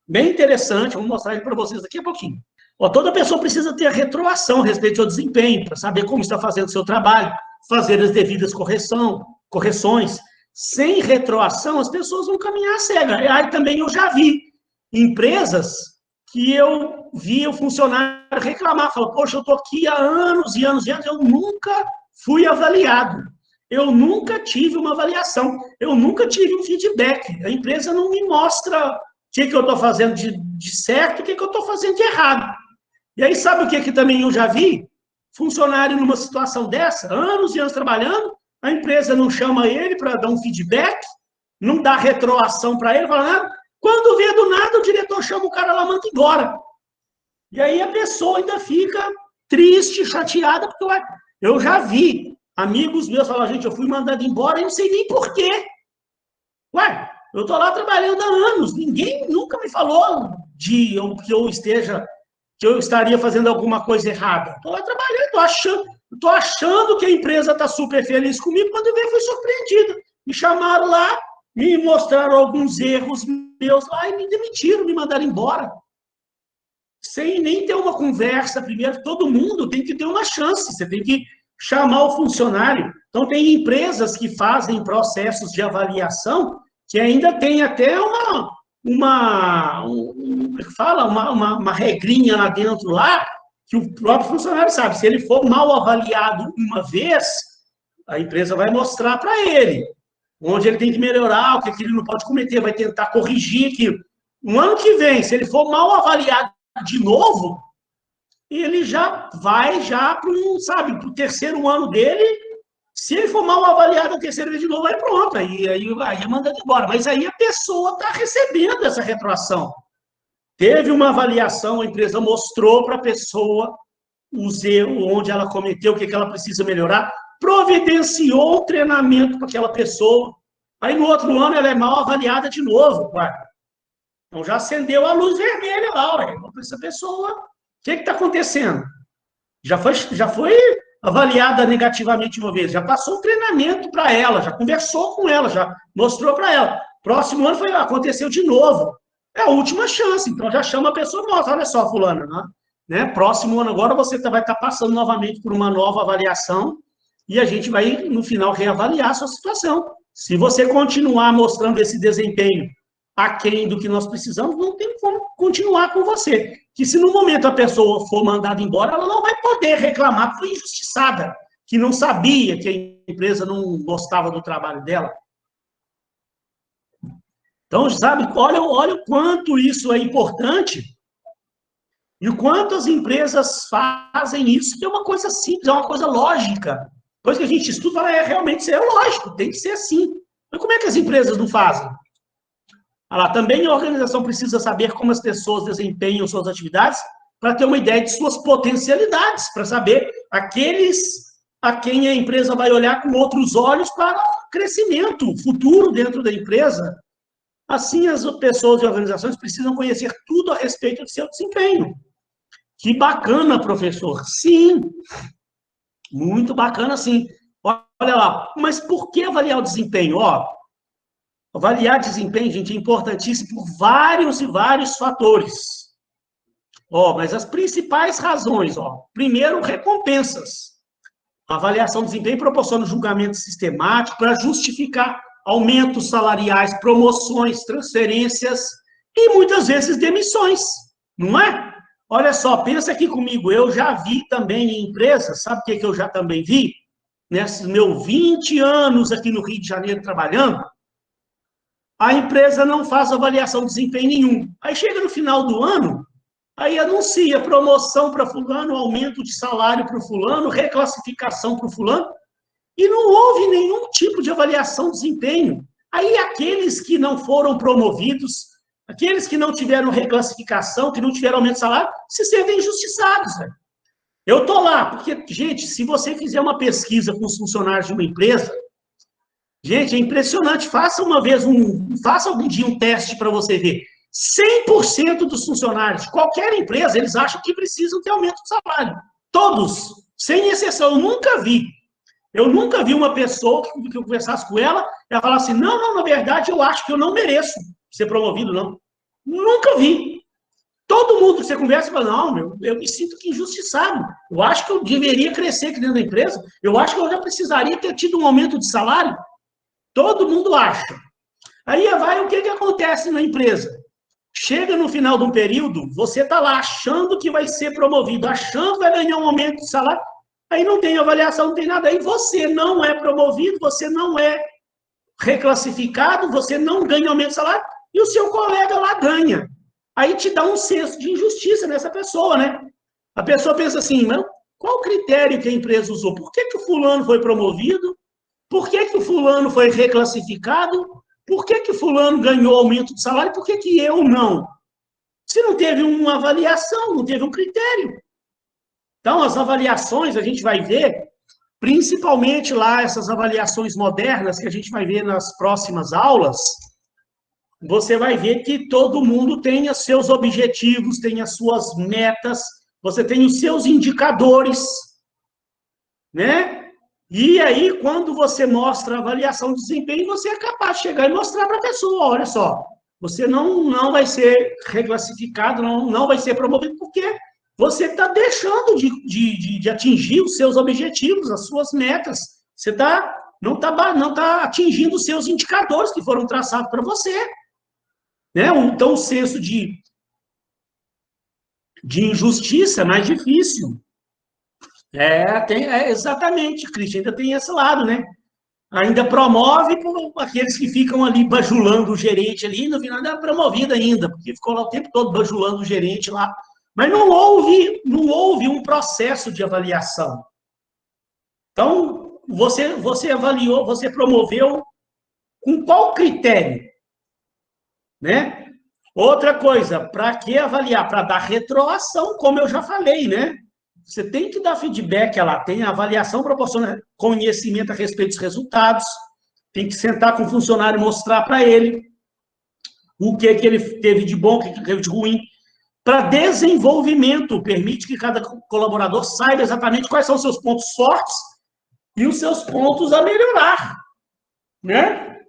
bem interessante, vou mostrar ele para vocês daqui a pouquinho. Ó, toda pessoa precisa ter retroação a respeito do seu desempenho, para saber como está fazendo o seu trabalho, fazer as devidas correções. Sem retroação, as pessoas vão caminhar cega. Aí também eu já vi empresas que eu vi o funcionário reclamar, falar, poxa, eu estou aqui há anos e anos e anos, eu nunca fui avaliado. Eu nunca tive uma avaliação, eu nunca tive um feedback. A empresa não me mostra o que eu estou fazendo de certo, o que eu estou fazendo de errado. E aí, sabe o que também eu já vi? Funcionário numa situação dessa, anos e anos trabalhando, a empresa não chama ele para dar um feedback, não dá retroação para ele, fala nada. Quando vê do nada, o diretor chama o cara lá, manda embora. E aí a pessoa ainda fica triste, chateada, porque eu já vi amigos meus falar, gente, eu fui mandado embora e não sei nem por quê. Ué, eu estou lá trabalhando há anos, ninguém nunca me falou que eu estaria fazendo alguma coisa errada. Estou lá trabalhando, estou achando que a empresa está super feliz comigo, quando eu vi, fui surpreendida. Me chamaram lá, me mostraram alguns erros meus lá e me demitiram, me mandaram embora. Sem nem ter uma conversa primeiro, todo mundo tem que ter uma chance, você tem que chamar o funcionário. Então, tem empresas que fazem processos de avaliação que ainda tem até uma regrinha lá dentro, lá, que o próprio funcionário sabe. Se ele for mal avaliado uma vez, a empresa vai mostrar para ele onde ele tem que melhorar, o que ele não pode cometer, vai tentar corrigir aquilo. No ano que vem, se ele for mal avaliado de novo, ele já vai para o terceiro ano dele. Se ele for mal avaliado a terceira vez de novo, aí pronto, aí é mandado embora. Mas aí a pessoa está recebendo essa retroação. Teve uma avaliação, a empresa mostrou para a pessoa os erros, onde ela cometeu, o que ela precisa melhorar, providenciou o treinamento para aquela pessoa. Aí no outro ano ela é mal avaliada de novo. Então já acendeu a luz vermelha lá, para essa pessoa. O que está acontecendo? Já foi avaliada negativamente uma vez, já passou um treinamento para ela, já conversou com ela, já mostrou para ela. Próximo ano aconteceu de novo. É a última chance, então já chama a pessoa, nossa, olha só, fulana, né? Próximo ano agora você vai estar passando novamente por uma nova avaliação e a gente vai, no final, reavaliar a sua situação. Se você continuar mostrando esse desempenho aquém do que nós precisamos, não tem como continuar com você. Que se no momento a pessoa for mandada embora, ela não vai poder reclamar que foi injustiçada, que não sabia que a empresa não gostava do trabalho dela. Então, sabe, olha o quanto isso é importante e o quanto as empresas fazem isso, que é uma coisa simples, é uma coisa lógica. Depois que a gente estuda, realmente isso é lógico, tem que ser assim. Mas como é que as empresas não fazem? Também a organização precisa saber como as pessoas desempenham suas atividades para ter uma ideia de suas potencialidades, para saber aqueles a quem a empresa vai olhar com outros olhos para o crescimento futuro dentro da empresa. Assim, as pessoas e organizações precisam conhecer tudo a respeito do seu desempenho. Que bacana, professor. Sim, muito bacana, sim. Olha lá, mas por que avaliar o desempenho? Avaliar desempenho, gente, é importantíssimo por vários e vários fatores. Mas as principais razões, primeiro, recompensas. A avaliação de desempenho proporciona julgamento sistemático para justificar aumentos salariais, promoções, transferências e, muitas vezes, demissões, não é? Olha só, pensa aqui comigo, eu já vi também em empresas, sabe o que eu já também vi? Nesses meus 20 anos aqui no Rio de Janeiro trabalhando, a empresa não faz avaliação de desempenho nenhum. Aí chega no final do ano, aí anuncia promoção para fulano, aumento de salário para o fulano, reclassificação para o fulano, e não houve nenhum tipo de avaliação de desempenho. Aí aqueles que não foram promovidos, aqueles que não tiveram reclassificação, que não tiveram aumento de salário, se sentem injustiçados. Né? Eu estou lá, porque, gente, se você fizer uma pesquisa com os funcionários de uma empresa, gente, é impressionante. Faça algum dia um teste para você ver. 100% dos funcionários de qualquer empresa, eles acham que precisam ter aumento de salário. Todos, sem exceção. Eu nunca vi uma pessoa que eu conversasse com ela, ela falar assim, não, na verdade, eu acho que eu não mereço ser promovido, não. Nunca vi. Todo mundo que você conversa fala, não, eu me sinto que injustiçado. Eu acho que eu deveria crescer aqui dentro da empresa. Eu acho que eu já precisaria ter tido um aumento de salário. Todo mundo acha. Aí vai o que acontece na empresa. Chega no final de um período, você está lá achando que vai ser promovido, achando que vai ganhar um aumento de salário, aí não tem avaliação, não tem nada. Aí você não é promovido, você não é reclassificado, você não ganha aumento de salário, e o seu colega lá ganha. Aí te dá um senso de injustiça nessa pessoa, né? A pessoa pensa assim, mas qual o critério que a empresa usou? Por que o fulano foi promovido? Por que o fulano foi reclassificado? Por que o fulano ganhou aumento de salário? Por que eu não? Se não teve uma avaliação, não teve um critério. Então, as avaliações, a gente vai ver, principalmente lá, essas avaliações modernas, que a gente vai ver nas próximas aulas, você vai ver que todo mundo tem os seus objetivos, tem as suas metas, você tem os seus indicadores, né? E aí, quando você mostra a avaliação de desempenho, você é capaz de chegar e mostrar para a pessoa, olha só, você não vai ser reclassificado, não vai ser promovido, porque você está deixando de atingir os seus objetivos, as suas metas. Você não está atingindo os seus indicadores que foram traçados para você. Né? Então, o senso de injustiça é mais difícil. Exatamente, Cristian, ainda tem esse lado, né? Ainda promove por aqueles que ficam ali bajulando o gerente ali, no final ainda é promovido ainda, porque ficou lá o tempo todo bajulando o gerente lá. Mas não houve um processo de avaliação. Então, você avaliou, você promoveu com qual critério? Né? Outra coisa, para que avaliar? Para dar retroação, como eu já falei, né? Você tem que dar feedback, ela tem a avaliação, proporciona conhecimento a respeito dos resultados, tem que sentar com o funcionário e mostrar para ele o que ele teve de bom, o que ele teve de ruim. Para desenvolvimento, permite que cada colaborador saiba exatamente quais são os seus pontos fortes e os seus pontos a melhorar, né?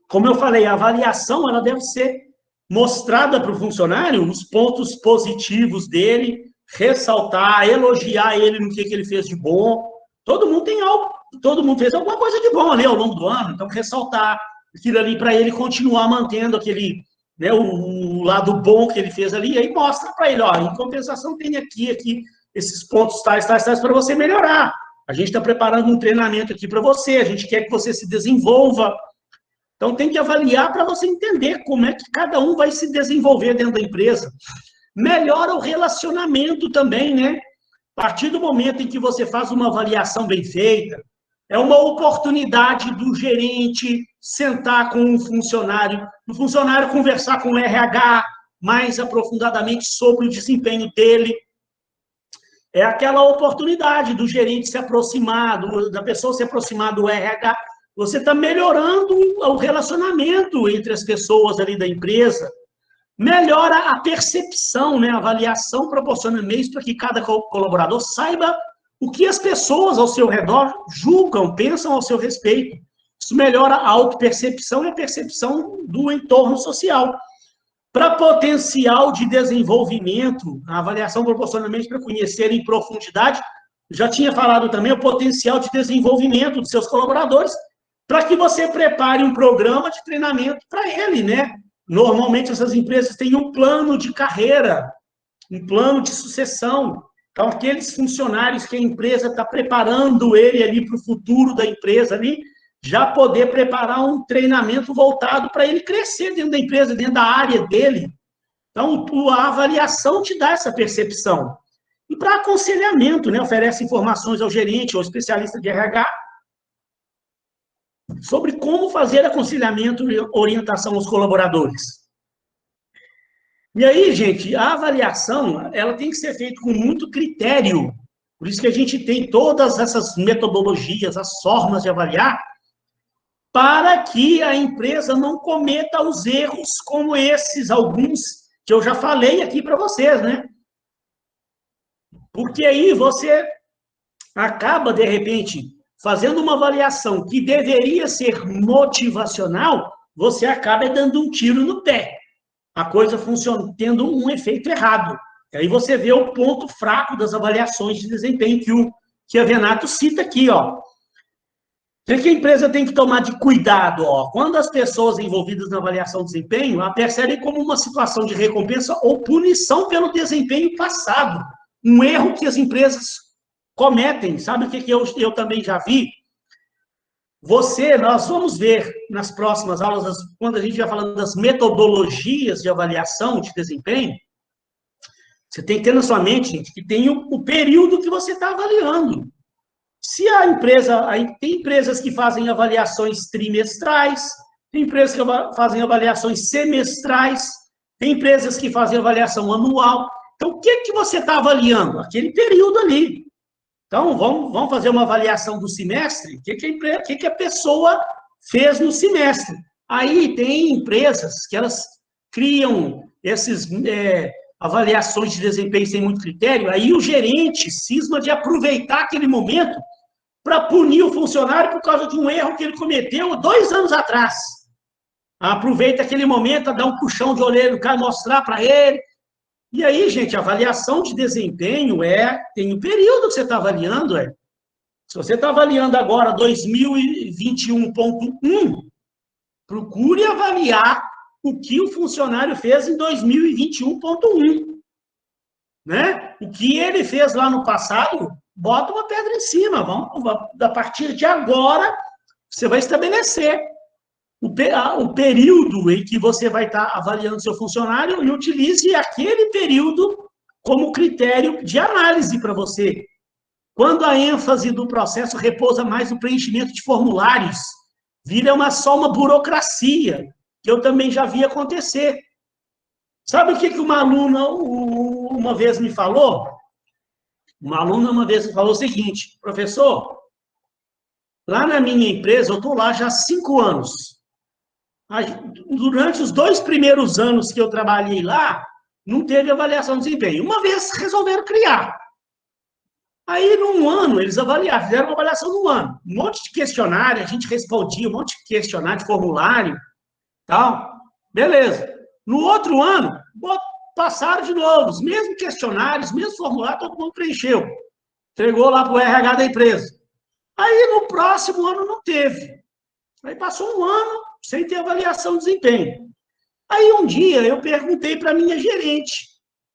Como eu falei, a avaliação ela deve ser mostrada para o funcionário os pontos positivos dele, ressaltar, elogiar ele no que ele fez de bom. Todo mundo fez alguma coisa de bom ali ao longo do ano, então ressaltar aquilo ali para ele continuar mantendo aquele, né, o lado bom que ele fez ali, e aí mostra para ele, ó, em compensação tem aqui esses pontos tais para você melhorar. A gente está preparando um treinamento aqui para você, a gente quer que você se desenvolva. Então, tem que avaliar para você entender como é que cada um vai se desenvolver dentro da empresa. Melhora o relacionamento também, né? A partir do momento em que você faz uma avaliação bem feita, é uma oportunidade do gerente sentar com o funcionário conversar com o RH mais aprofundadamente sobre o desempenho dele. É aquela oportunidade do gerente se aproximar, da pessoa se aproximar do RH. Você está melhorando o relacionamento entre as pessoas ali da empresa, melhora a percepção, né? A avaliação proporciona meios para que cada colaborador saiba o que as pessoas ao seu redor julgam, pensam ao seu respeito. Isso melhora a autopercepção e a percepção do entorno social. Para potencial de desenvolvimento, a avaliação proporciona meios para conhecer em profundidade, já tinha falado também, o potencial de desenvolvimento dos seus colaboradores, para que você prepare um programa de treinamento para ele, né? Normalmente, essas empresas têm um plano de carreira, um plano de sucessão. Então, aqueles funcionários que a empresa está preparando ele ali para o futuro da empresa ali, já poder preparar um treinamento voltado para ele crescer dentro da empresa, dentro da área dele. Então, a avaliação te dá essa percepção. E para aconselhamento, né? Oferece informações ao gerente ou especialista de RH, sobre como fazer aconselhamento e orientação aos colaboradores. E aí, gente, a avaliação, ela tem que ser feita com muito critério. Por isso que a gente tem todas essas metodologias, as formas de avaliar, para que a empresa não cometa os erros como esses, alguns que eu já falei aqui para vocês, né? Porque aí você acaba, de repente, fazendo uma avaliação que deveria ser motivacional, você acaba dando um tiro no pé. a coisa funciona, tendo um efeito errado. E aí você vê o ponto fraco das avaliações de desempenho que a Venato cita aqui, ó. O que a empresa tem que tomar de cuidado? Ó? Quando as pessoas envolvidas na avaliação de desempenho a percebem como uma situação de recompensa ou punição pelo desempenho passado. Um erro que as empresas cometem. Sabe o que eu também já vi? Nós vamos ver nas próximas aulas, quando a gente vai falando das metodologias de avaliação de desempenho, você tem que ter na sua mente, gente, que tem o período que você está avaliando. Se a empresa, tem empresas que fazem avaliações trimestrais, tem empresas que fazem avaliações semestrais, tem empresas que fazem avaliação anual. Então, o que você está avaliando? Aquele período ali. Então, vamos fazer uma avaliação do semestre? O que a pessoa fez no semestre? Aí tem empresas que elas criam esses avaliações de desempenho sem muito critério, aí o gerente cisma de aproveitar aquele momento para punir o funcionário por causa de um erro que ele cometeu 2 anos atrás. Aproveita aquele momento, dá um puxão de orelha do cara, mostrar para ele. E aí, gente, a avaliação de desempenho tem um período que você está avaliando. Se você está avaliando agora 2021.1, procure avaliar o que o funcionário fez em 2021.1. Né? O que ele fez lá no passado, bota uma pedra em cima. A partir de agora, você vai estabelecer o período em que você vai estar avaliando seu funcionário e utilize aquele período como critério de análise para você. Quando a ênfase do processo repousa mais no preenchimento de formulários, vira só uma burocracia, que eu também já vi acontecer. Sabe o que uma aluna uma vez me falou? Uma aluna uma vez me falou o seguinte: professor, lá na minha empresa, eu estou lá já há 5 anos. Durante os 2 primeiros anos que eu trabalhei lá, não teve avaliação de desempenho. Uma vez resolveram criar. Aí, num ano, eles avaliaram, fizeram uma avaliação no ano. Um monte de questionário, a gente respondia, um monte de questionário, de formulário, tal. Beleza. No outro ano, passaram de novo, os mesmos questionários, os mesmos formulários, todo mundo preencheu. Entregou lá para o RH da empresa. Aí, no próximo ano, não teve. Aí, passou um ano sem ter avaliação de desempenho. Aí, um dia, eu perguntei para a minha gerente,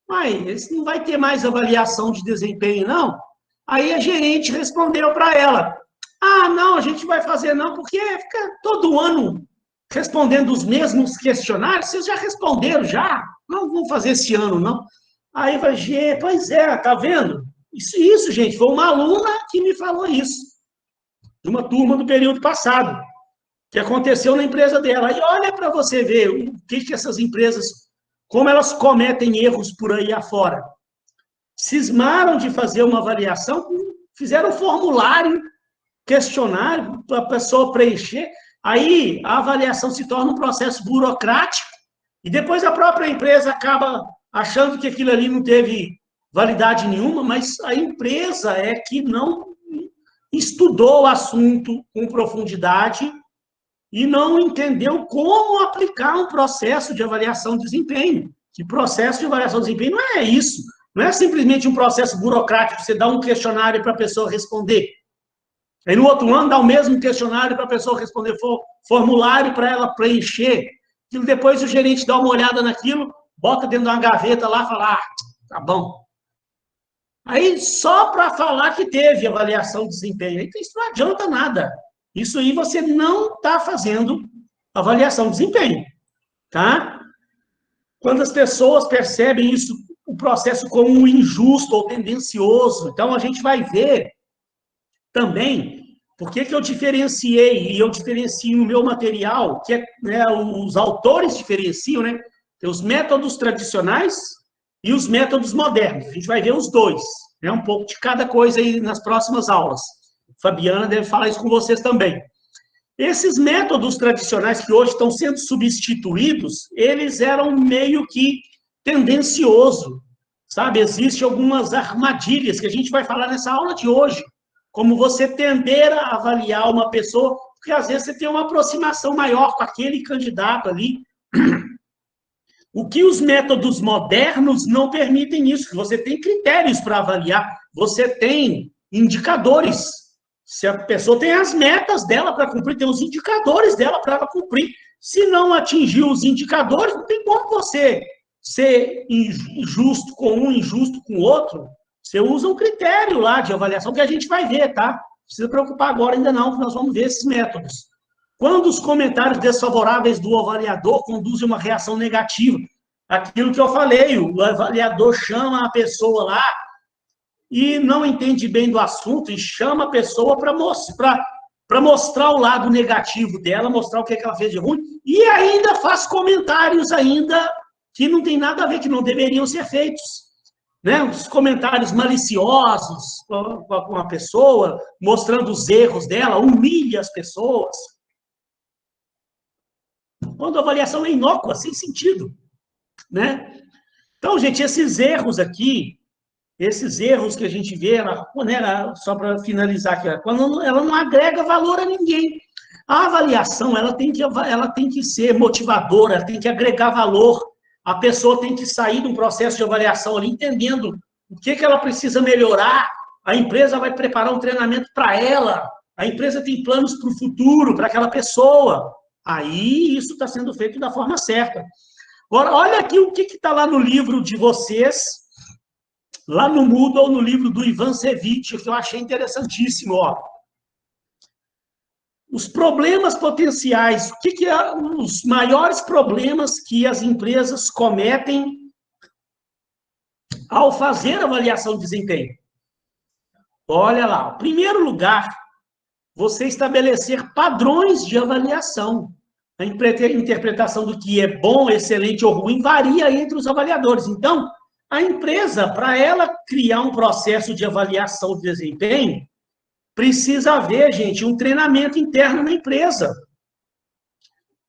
mas não vai ter mais avaliação de desempenho, não? Aí, a gerente respondeu para ela, não, a gente vai fazer não, porque fica todo ano respondendo os mesmos questionários, vocês já responderam, já? Não vão fazer esse ano, não. Aí eu falei, pois é, tá vendo? Isso, gente, foi uma aluna que me falou isso, de uma turma do período passado, que aconteceu na empresa dela. E olha para você ver o que essas empresas, como elas cometem erros por aí afora. Cismaram de fazer uma avaliação, fizeram um formulário, questionário, para a pessoa preencher. Aí a avaliação se torna um processo burocrático e depois a própria empresa acaba achando que aquilo ali não teve validade nenhuma, mas a empresa é que não estudou o assunto com profundidade e não entendeu como aplicar um processo de avaliação de desempenho. Que processo de avaliação de desempenho não é isso. Não é simplesmente um processo burocrático, você dá um questionário para a pessoa responder. Aí, no outro ano, dá o mesmo questionário para a pessoa responder, formulário para ela preencher. E depois o gerente dá uma olhada naquilo, bota dentro de uma gaveta lá e fala, tá bom. Aí, só para falar que teve avaliação de desempenho. Então, isso não adianta nada. Isso aí você não está fazendo avaliação de desempenho, tá? Quando as pessoas percebem isso, o processo como injusto ou tendencioso, então a gente vai ver também por que eu diferenciei, e eu diferencio no meu material, que os autores diferenciam, né? Tem os métodos tradicionais e os métodos modernos. A gente vai ver os dois, né? Um pouco de cada coisa aí nas próximas aulas. Fabiana deve falar isso com vocês também. Esses métodos tradicionais que hoje estão sendo substituídos, eles eram meio que tendencioso, sabe? Existem algumas armadilhas que a gente vai falar nessa aula de hoje, como você tender a avaliar uma pessoa, porque às vezes você tem uma aproximação maior com aquele candidato ali, O que os métodos modernos não permitem isso, que você tem critérios para avaliar, você tem indicadores. Se a pessoa tem as metas dela para cumprir, tem os indicadores dela para ela cumprir. Se não atingir os indicadores, não tem como você ser injusto com um, injusto com o outro. Você usa um critério lá de avaliação que a gente vai ver, tá? Não precisa preocupar agora ainda não, que nós vamos ver esses métodos. Quando os comentários desfavoráveis do avaliador conduzem uma reação negativa, aquilo que eu falei, o avaliador chama a pessoa lá e não entende bem do assunto e chama a pessoa para mostrar o lado negativo dela, mostrar o que ela fez de ruim, e ainda faz comentários ainda que não tem nada a ver, que não deveriam ser feitos. Né? Os comentários maliciosos com a pessoa, mostrando os erros dela, humilha as pessoas. Quando a avaliação é inócua, sem sentido. Né? Então, gente, esses erros aqui, esses erros que a gente vê, só para finalizar aqui, quando ela não agrega valor a ninguém. A avaliação, ela tem que ser motivadora, ela tem que agregar valor. A pessoa tem que sair de um processo de avaliação ali, entendendo o que ela precisa melhorar. A empresa vai preparar um treinamento para ela. A empresa tem planos para o futuro, para aquela pessoa. Aí, isso está sendo feito da forma certa. Agora, olha aqui o que está lá no livro de vocês, lá no Moodle, no livro do Ivan Cevic, que eu achei interessantíssimo, ó. Os problemas potenciais, o que é os maiores problemas que as empresas cometem ao fazer avaliação de desempenho? Olha lá, em primeiro lugar, você estabelecer padrões de avaliação. A interpretação do que é bom, excelente ou ruim varia entre os avaliadores. Então, a empresa, para ela criar um processo de avaliação de desempenho, precisa haver, gente, um treinamento interno na empresa.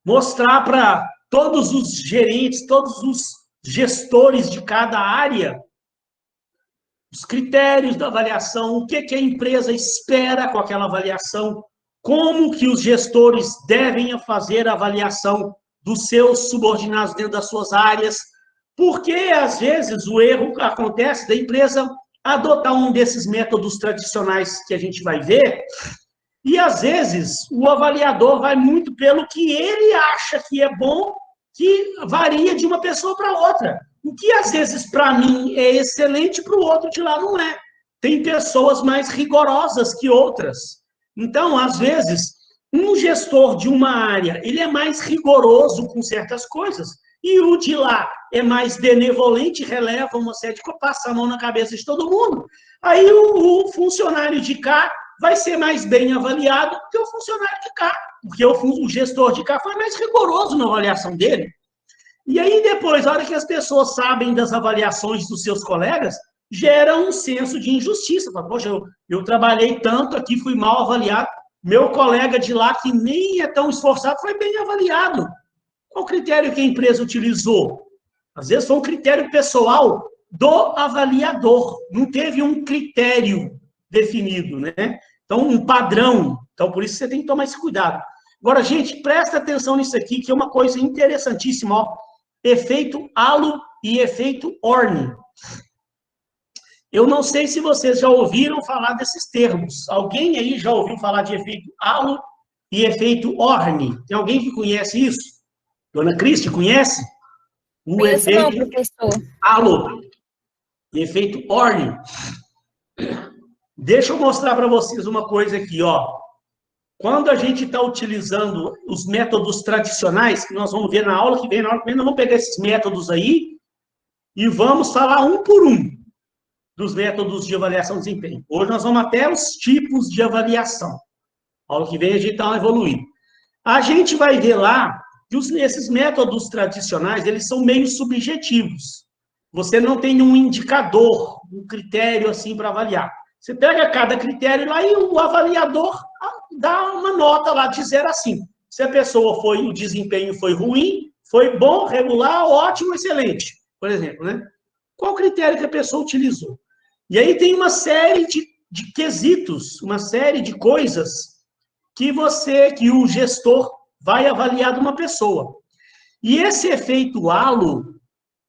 Mostrar para todos os gerentes, todos os gestores de cada área, os critérios da avaliação, o que a empresa espera com aquela avaliação, como que os gestores devem fazer a avaliação dos seus subordinados dentro das suas áreas, porque, às vezes, o erro acontece da empresa adotar um desses métodos tradicionais que a gente vai ver, e, às vezes, o avaliador vai muito pelo que ele acha que é bom, que varia de uma pessoa para outra. O que, às vezes, para mim é excelente, para o outro de lá não é. Tem pessoas mais rigorosas que outras. Então, às vezes, um gestor de uma área, ele é mais rigoroso com certas coisas, e o de lá é mais benevolente, releva uma série de coisas, passa a mão na cabeça de todo mundo. Aí o funcionário de cá vai ser mais bem avaliado que o funcionário de cá, porque o gestor de cá foi mais rigoroso na avaliação dele. E aí depois, a hora que as pessoas sabem das avaliações dos seus colegas, gera um senso de injustiça. Fala, poxa, eu trabalhei tanto aqui, fui mal avaliado, meu colega de lá, que nem é tão esforçado, foi bem avaliado. Qual o critério que a empresa utilizou? Às vezes foi um critério pessoal do avaliador, não teve um critério definido, né? Então, um padrão. Então, por isso você tem que tomar esse cuidado. Agora, gente, presta atenção nisso aqui, que é uma coisa interessantíssima, ó. Efeito halo e efeito Orne. Eu não sei se vocês já ouviram falar desses termos. Alguém aí já ouviu falar de efeito halo e efeito Orne? Tem alguém que conhece isso? Dona Cristi, conhece? O efeito não, professor. halo e efeito Orne. Deixa eu mostrar para vocês uma coisa aqui, ó. Quando a gente está utilizando os métodos tradicionais, que nós vamos ver na aula que vem, nós vamos pegar esses métodos aí e vamos falar um por um dos métodos de avaliação de desempenho. Hoje nós vamos até os tipos de avaliação. Na aula que vem a gente está evoluindo. A gente vai ver lá que esses métodos tradicionais, eles são meio subjetivos. Você não tem um indicador, um critério assim para avaliar. Você pega cada critério lá e o avaliador dá uma nota lá de 0 a 5. Se a pessoa o desempenho foi ruim, foi bom, regular, ótimo, excelente, por exemplo, né? Qual o critério que a pessoa utilizou? E aí tem uma série de quesitos, uma série de coisas que o gestor vai avaliar de uma pessoa. E esse efeito halo,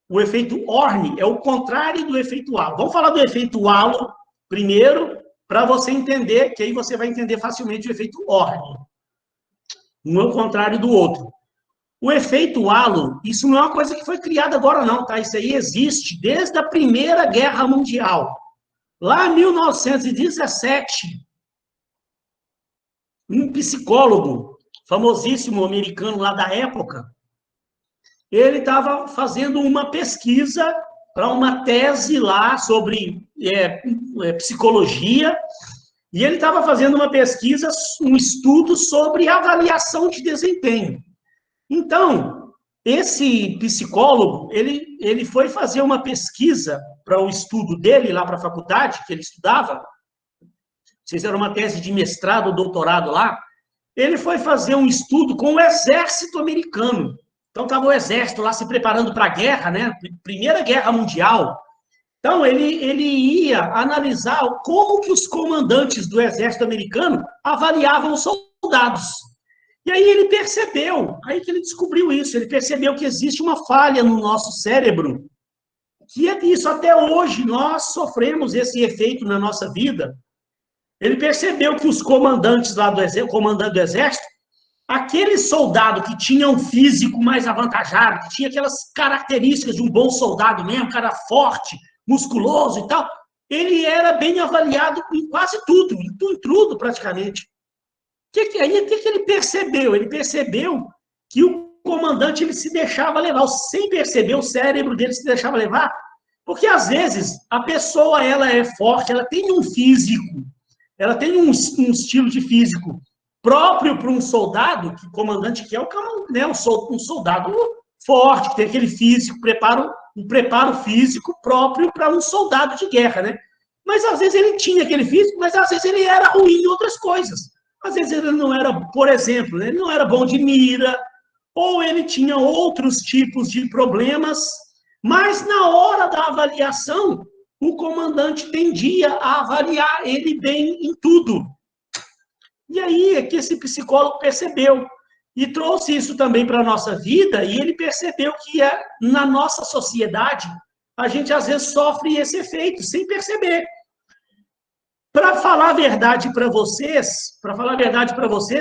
o efeito Orne, é o contrário do efeito halo. Vamos falar do efeito halo primeiro, para você entender, que aí você vai entender facilmente o efeito Orne. Um é o contrário do outro. O efeito halo, isso não é uma coisa que foi criada agora não, tá? Isso aí existe desde a Primeira Guerra Mundial. Lá em 1917, um psicólogo famosíssimo americano lá da época, ele estava fazendo uma pesquisa para uma tese lá sobre psicologia, e ele estava fazendo uma pesquisa, um estudo sobre avaliação de desempenho. Então, esse psicólogo, ele foi fazer uma pesquisa para o estudo dele, lá para a faculdade, que ele estudava, não sei se era uma tese de mestrado ou doutorado lá, ele foi fazer um estudo com o exército americano. Então, estava o exército lá se preparando para a guerra, né? Primeira Guerra Mundial. Então, ele ia analisar como que os comandantes do exército americano avaliavam os soldados. E aí ele percebeu, aí que ele descobriu isso, ele percebeu que existe uma falha no nosso cérebro, que é isso, até hoje nós sofremos esse efeito na nossa vida. Ele percebeu que os comandantes lá do exército, comandante do exército, aquele soldado que tinha um físico mais avantajado, que tinha aquelas características de um bom soldado mesmo, cara forte, musculoso e tal, ele era bem avaliado em quase tudo, em tudo praticamente. O que ele percebeu? Ele percebeu que o comandante ele se deixava levar, sem perceber, o cérebro dele se deixava levar, porque às vezes a pessoa ela é forte, ela tem um físico, ela tem um estilo de físico próprio para um soldado, que o comandante quer, né, um soldado forte, que tem aquele físico, um preparo físico próprio para um soldado de guerra, né? Mas às vezes ele tinha aquele físico, mas às vezes ele era ruim em outras coisas. Às vezes ele não era, por exemplo, ele não era bom de mira, ou ele tinha outros tipos de problemas, mas na hora da avaliação, o comandante tendia a avaliar ele bem em tudo. E aí é que esse psicólogo percebeu, e trouxe isso também para a nossa vida, e ele percebeu que na nossa sociedade, a gente às vezes sofre esse efeito, sem perceber. Para falar a verdade para vocês,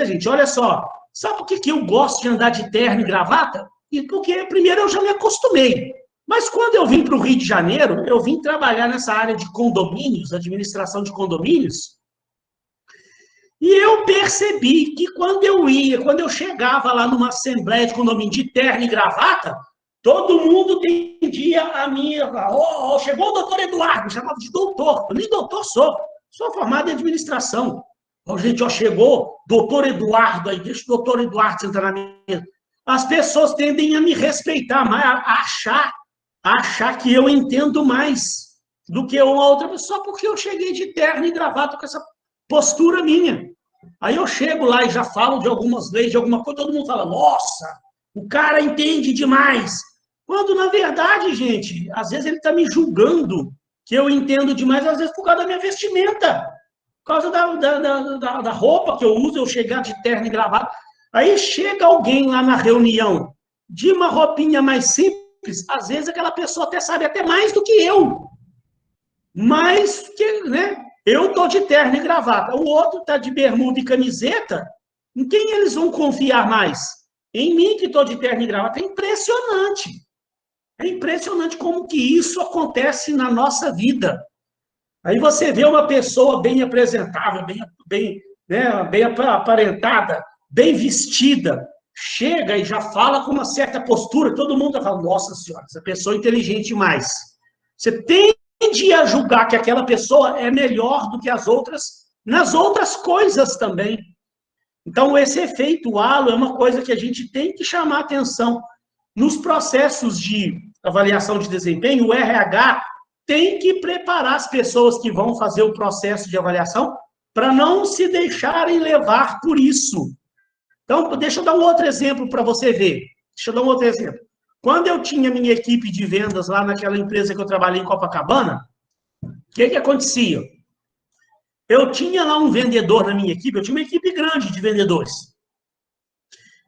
gente, olha só, sabe por que eu gosto de andar de terno e gravata? E porque, primeiro, eu já me acostumei. Mas quando eu vim para o Rio de Janeiro, eu vim trabalhar nessa área de condomínios, administração de condomínios, e eu percebi que quando eu chegava lá numa assembleia de condomínio de terno e gravata, todo mundo tendia a mim, chegou o doutor Eduardo, chamava de doutor, eu nem doutor sou formado em administração. Gente, chegou doutor Eduardo aí, deixa o doutor Eduardo sentar na mesa. As pessoas tendem a me respeitar mais, a achar que eu entendo mais do que uma outra pessoa, só porque eu cheguei de terno e gravata com essa postura minha. Aí eu chego lá e já falo de algumas leis, de alguma coisa, todo mundo fala, nossa, o cara entende demais. Quando, na verdade, gente, às vezes ele está me julgando que eu entendo demais, às vezes por causa da minha vestimenta, por causa da roupa que eu uso, eu chegar de terno e gravata. Aí chega alguém lá na reunião de uma roupinha mais simples, às vezes aquela pessoa até sabe até mais do que eu. Mas, né, eu estou de terno e gravata, o outro está de bermuda e camiseta, em quem eles vão confiar mais? Em mim, que estou de terno e gravata. É impressionante. É impressionante como que isso acontece na nossa vida. Aí você vê uma pessoa bem apresentável, bem aparentada, bem vestida, chega e já fala com uma certa postura, todo mundo fala, nossa senhora, essa pessoa é inteligente demais. Você tende a julgar que aquela pessoa é melhor do que as outras, nas outras coisas também. Então, esse efeito halo é uma coisa que a gente tem que chamar atenção. Nos processos de avaliação de desempenho, o RH tem que preparar as pessoas que vão fazer o processo de avaliação para não se deixarem levar por isso. Então, deixa eu dar um outro exemplo para você ver. Quando eu tinha minha equipe de vendas lá naquela empresa que eu trabalhei em Copacabana, o que acontecia? Eu tinha lá um vendedor na minha equipe, eu tinha uma equipe grande de vendedores.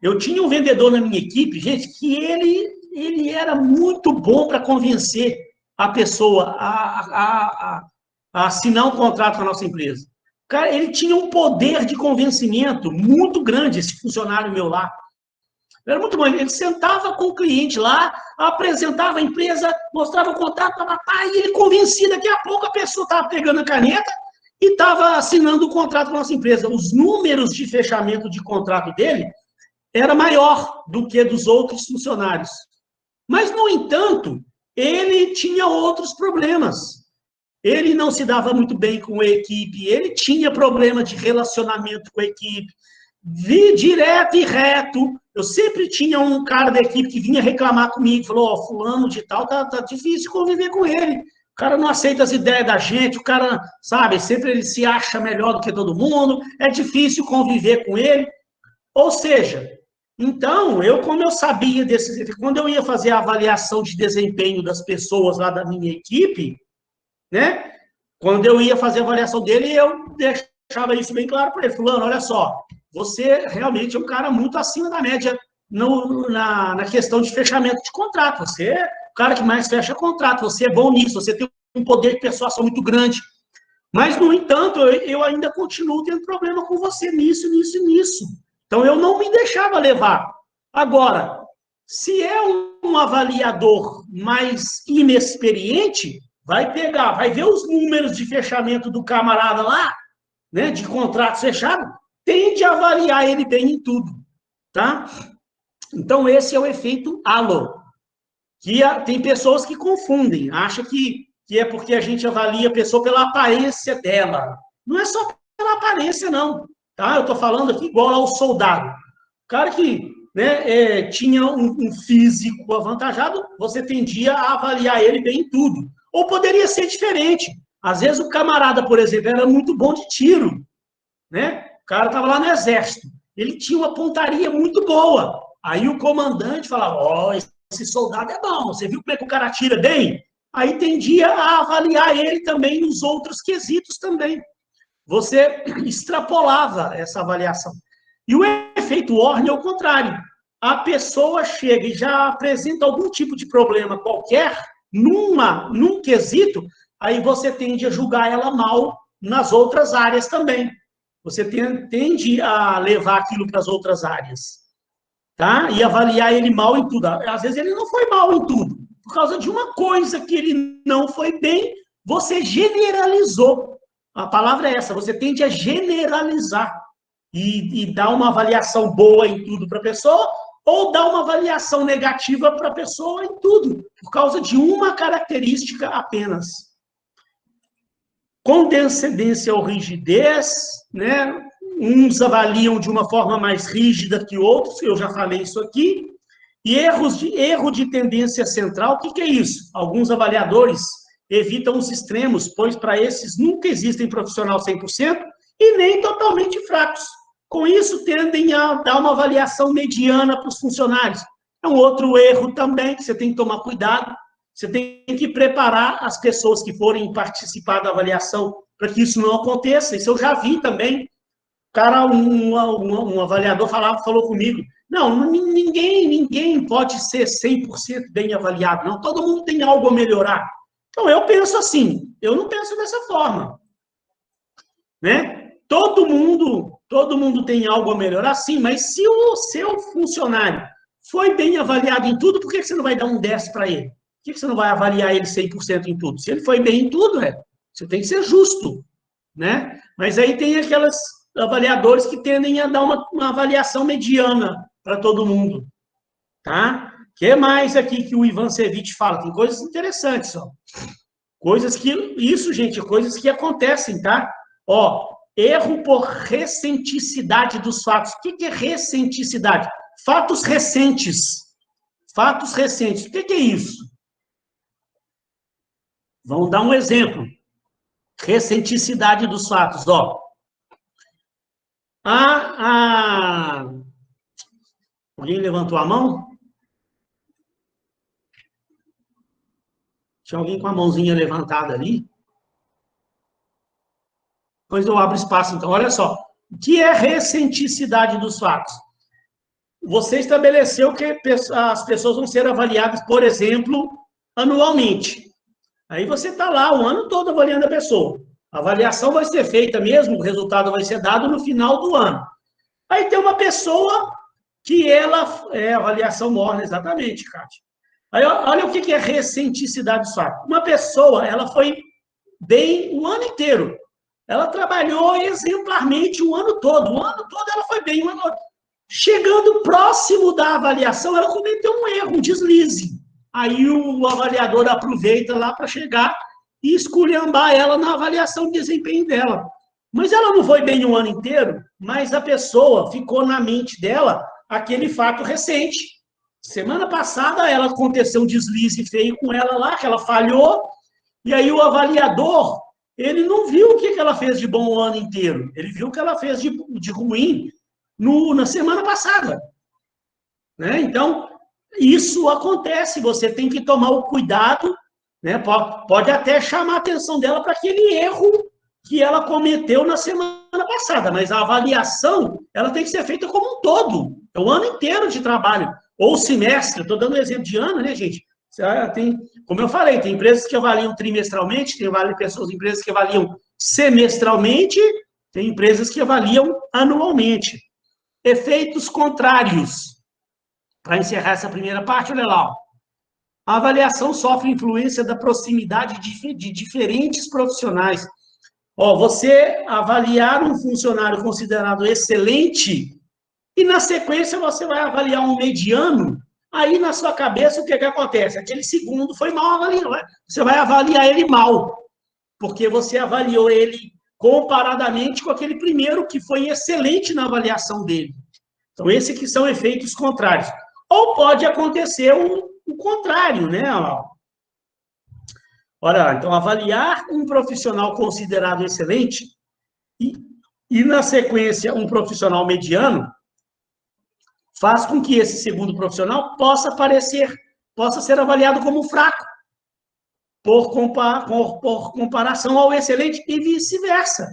Eu tinha um vendedor na minha equipe, gente, que ele era muito bom para convencer a pessoa a assinar um contrato com a nossa empresa. Cara, ele tinha um poder de convencimento muito grande, esse funcionário meu lá. Era muito bom. Ele sentava com o cliente lá, apresentava a empresa, mostrava o contato, e ele convencia. Daqui a pouco a pessoa estava pegando a caneta e estava assinando o contrato com a nossa empresa. Os números de fechamento de contrato dele era maior do que dos outros funcionários. Mas, no entanto, ele tinha outros problemas. Ele não se dava muito bem com a equipe, ele tinha problema de relacionamento com a equipe, direto e reto. Eu sempre tinha um cara da equipe que vinha reclamar comigo, falou, ó, fulano de tal, tá difícil conviver com ele. O cara não aceita as ideias da gente, o cara, sabe, sempre ele se acha melhor do que todo mundo, é difícil conviver com ele. Ou seja, então, como eu sabia desses, quando eu ia fazer a avaliação de desempenho das pessoas lá da minha equipe, né? Quando eu ia fazer a avaliação dele, eu deixava isso bem claro para ele, fulano, olha só, você realmente é um cara muito acima da média na questão de fechamento de contrato. Você é o cara que mais fecha contrato, você é bom nisso, você tem um poder de persuasão muito grande. Mas, no entanto, eu ainda continuo tendo problema com você nisso, nisso e nisso. Então, eu não me deixava levar. Agora, se é um avaliador mais inexperiente, vai pegar, vai ver os números de fechamento do camarada lá, né, de contrato fechado, tende a avaliar ele bem em tudo, tá? Então, esse é o efeito halo. Que tem pessoas que confundem, acham que é porque a gente avalia a pessoa pela aparência dela. Não é só pela aparência, não. Tá? Eu estou falando aqui igual ao soldado. O cara que, né, tinha um físico avantajado, você tendia a avaliar ele bem em tudo. Ou poderia ser diferente. Às vezes o camarada, por exemplo, era muito bom de tiro. Né? O cara estava lá no exército. Ele tinha uma pontaria muito boa. Aí o comandante falava, ó, esse soldado é bom, você viu como é que o cara tira bem? Aí tendia a avaliar ele também nos outros quesitos também. Você extrapolava essa avaliação. E o efeito Orne é o contrário. A pessoa chega e já apresenta algum tipo de problema qualquer num quesito, aí você tende a julgar ela mal nas outras áreas também. Você tende a levar aquilo para as outras áreas. Tá? E avaliar ele mal em tudo. Às vezes ele não foi mal em tudo. Por causa de uma coisa que ele não foi bem, você generalizou. A palavra é essa, você tende a generalizar e dar uma avaliação boa em tudo para a pessoa, ou dar uma avaliação negativa para a pessoa em tudo, por causa de uma característica apenas. Condescendência ou rigidez, né? Uns avaliam de uma forma mais rígida que outros, eu já falei isso aqui. E erro de tendência central, o que é isso? Alguns avaliadores evitam os extremos, pois para esses nunca existem profissional 100% e nem totalmente fracos. Com isso, tendem a dar uma avaliação mediana para os funcionários. É um outro erro também que você tem que tomar cuidado. Você tem que preparar as pessoas que forem participar da avaliação para que isso não aconteça. Isso eu já vi também. Cara, um avaliador falou comigo, não, ninguém pode ser 100% bem avaliado, não. Todo mundo tem algo a melhorar. Então, eu penso assim, eu não penso dessa forma. Né? Todo mundo tem algo a melhorar, sim, mas se o seu funcionário foi bem avaliado em tudo, por que você não vai dar um 10 para ele? Por que você não vai avaliar ele 100% em tudo? Se ele foi bem em tudo, você tem que ser justo. Né? Mas aí tem aquelas avaliadores que tendem a dar uma avaliação mediana para todo mundo. Tá? O que mais aqui que o Ivan Cevic fala? Tem coisas interessantes, ó. Coisas que... Isso, gente, coisas que acontecem, tá? Ó, erro por recenticidade dos fatos. O que é recenticidade? Fatos recentes. Fatos recentes. O que é isso? Vamos dar um exemplo. Recenticidade dos fatos, ó. Alguém levantou a mão? Tinha alguém com a mãozinha levantada ali? Depois eu abro espaço, então. Olha só. O que é recenticidade dos fatos? você estabeleceu que as pessoas vão ser avaliadas, por exemplo, anualmente. Aí você está lá o ano todo avaliando a pessoa. A avaliação vai ser feita mesmo, o resultado vai ser dado no final do ano. Aí tem uma pessoa que ela... avaliação morna, exatamente, Kátia. Aí, olha o que é recenticidade do fato. Uma pessoa, ela foi bem o ano inteiro. Ela trabalhou exemplarmente o ano todo. O ano todo ela foi bem. Chegando próximo da avaliação, ela cometeu um erro, um deslize. Aí o avaliador aproveita lá para chegar e esculhambar ela na avaliação de desempenho dela. Mas ela não foi bem o ano inteiro, mas a pessoa ficou na mente dela aquele fato recente. Semana passada, ela aconteceu um deslize feio com ela lá, que ela falhou, e aí o avaliador, ele não viu o que ela fez de bom o ano inteiro, ele viu o que ela fez de ruim na semana passada. Né? Então, isso acontece, você tem que tomar o cuidado, né? Pode até chamar a atenção dela para aquele erro que ela cometeu na semana passada, mas a avaliação, ela tem que ser feita como um todo, é o ano inteiro de trabalho, ou semestre, estou dando um exemplo de ano, né, gente? Tem, como eu falei, tem empresas que avaliam trimestralmente, tem empresas que avaliam semestralmente, tem empresas que avaliam anualmente. Efeitos contrários. Para encerrar essa primeira parte, olha lá. A avaliação sofre influência da proximidade de diferentes profissionais. Você avaliar um funcionário considerado excelente e, na sequência, você vai avaliar um mediano, aí, na sua cabeça, o que acontece? Aquele segundo foi mal avaliado. Você vai avaliar ele mal, porque você avaliou ele comparadamente com aquele primeiro que foi excelente na avaliação dele. Então, esses que são efeitos contrários. Ou pode acontecer o contrário, né? Olha, então, avaliar um profissional considerado excelente e, na sequência, um profissional mediano, faz com que esse segundo profissional possa ser avaliado como fraco, por comparação ao excelente e vice-versa.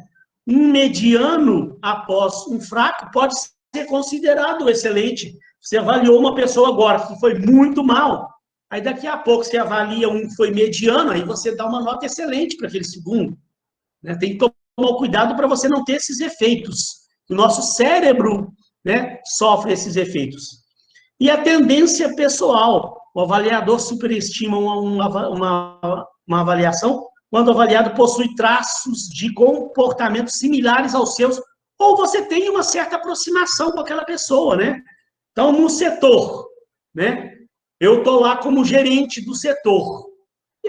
Um mediano após um fraco pode ser considerado excelente. Você avaliou uma pessoa agora que foi muito mal, aí daqui a pouco você avalia um que foi mediano, aí você dá uma nota excelente para aquele segundo. Né? Tem que tomar cuidado para você não ter esses efeitos. O nosso cérebro, né, sofre esses efeitos. E a tendência pessoal. O avaliador superestima uma avaliação quando o avaliado possui traços de comportamento similares aos seus, ou você tem uma certa aproximação com aquela pessoa, né? Então, no setor, né? Eu estou lá como gerente do setor.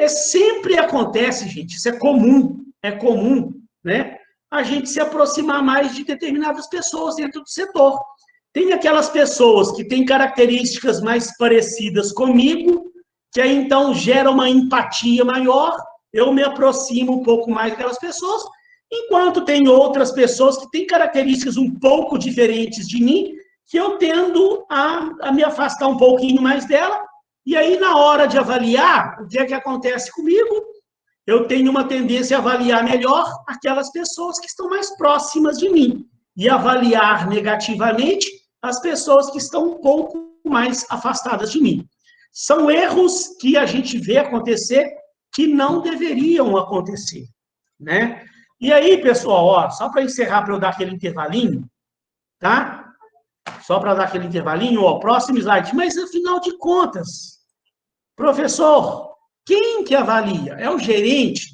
Sempre acontece, gente, isso é comum, né? A gente se aproximar mais de determinadas pessoas dentro do setor. Tem aquelas pessoas que têm características mais parecidas comigo, que aí, então, gera uma empatia maior, eu me aproximo um pouco mais daquelas pessoas, enquanto tem outras pessoas que têm características um pouco diferentes de mim, que eu tendo a me afastar um pouquinho mais dela, e aí, na hora de avaliar, o que é que acontece comigo? Eu tenho uma tendência a avaliar melhor aquelas pessoas que estão mais próximas de mim, e avaliar negativamente as pessoas que estão um pouco mais afastadas de mim. São erros que a gente vê acontecer que não deveriam acontecer, né? E aí, pessoal, só para encerrar, para eu dar aquele intervalinho, tá? Só para dar aquele intervalinho, próximo slide. Mas, afinal de contas, professor, quem que avalia? É o gerente?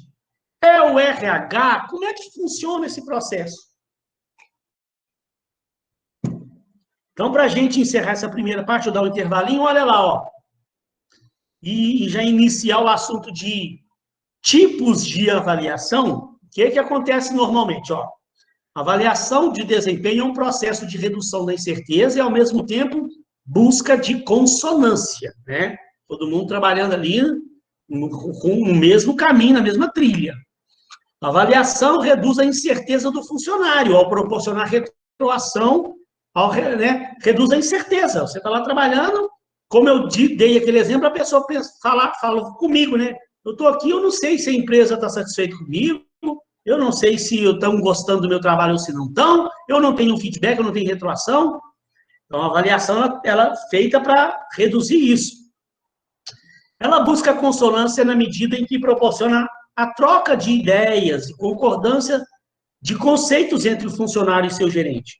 É o RH? Como é que funciona esse processo? Então, para a gente encerrar essa primeira parte, eu dar um intervalinho, olha lá, e já iniciar o assunto de tipos de avaliação, o que acontece normalmente? Avaliação de desempenho é um processo de redução da incerteza e, ao mesmo tempo, busca de consonância, né? Todo mundo trabalhando ali com o mesmo caminho, na mesma trilha. A avaliação reduz a incerteza do funcionário ao proporcionar retroação, né? Reduz a incerteza. Você está lá trabalhando, como eu dei aquele exemplo, a pessoa fala comigo, né? Eu estou aqui, eu não sei se a empresa está satisfeita comigo, eu não sei se estão gostando do meu trabalho ou se não estão, eu não tenho feedback, eu não tenho retroação. Então, a avaliação ela é feita para reduzir isso. Ela busca a consonância na medida em que proporciona a troca de ideias e concordância de conceitos entre o funcionário e seu gerente.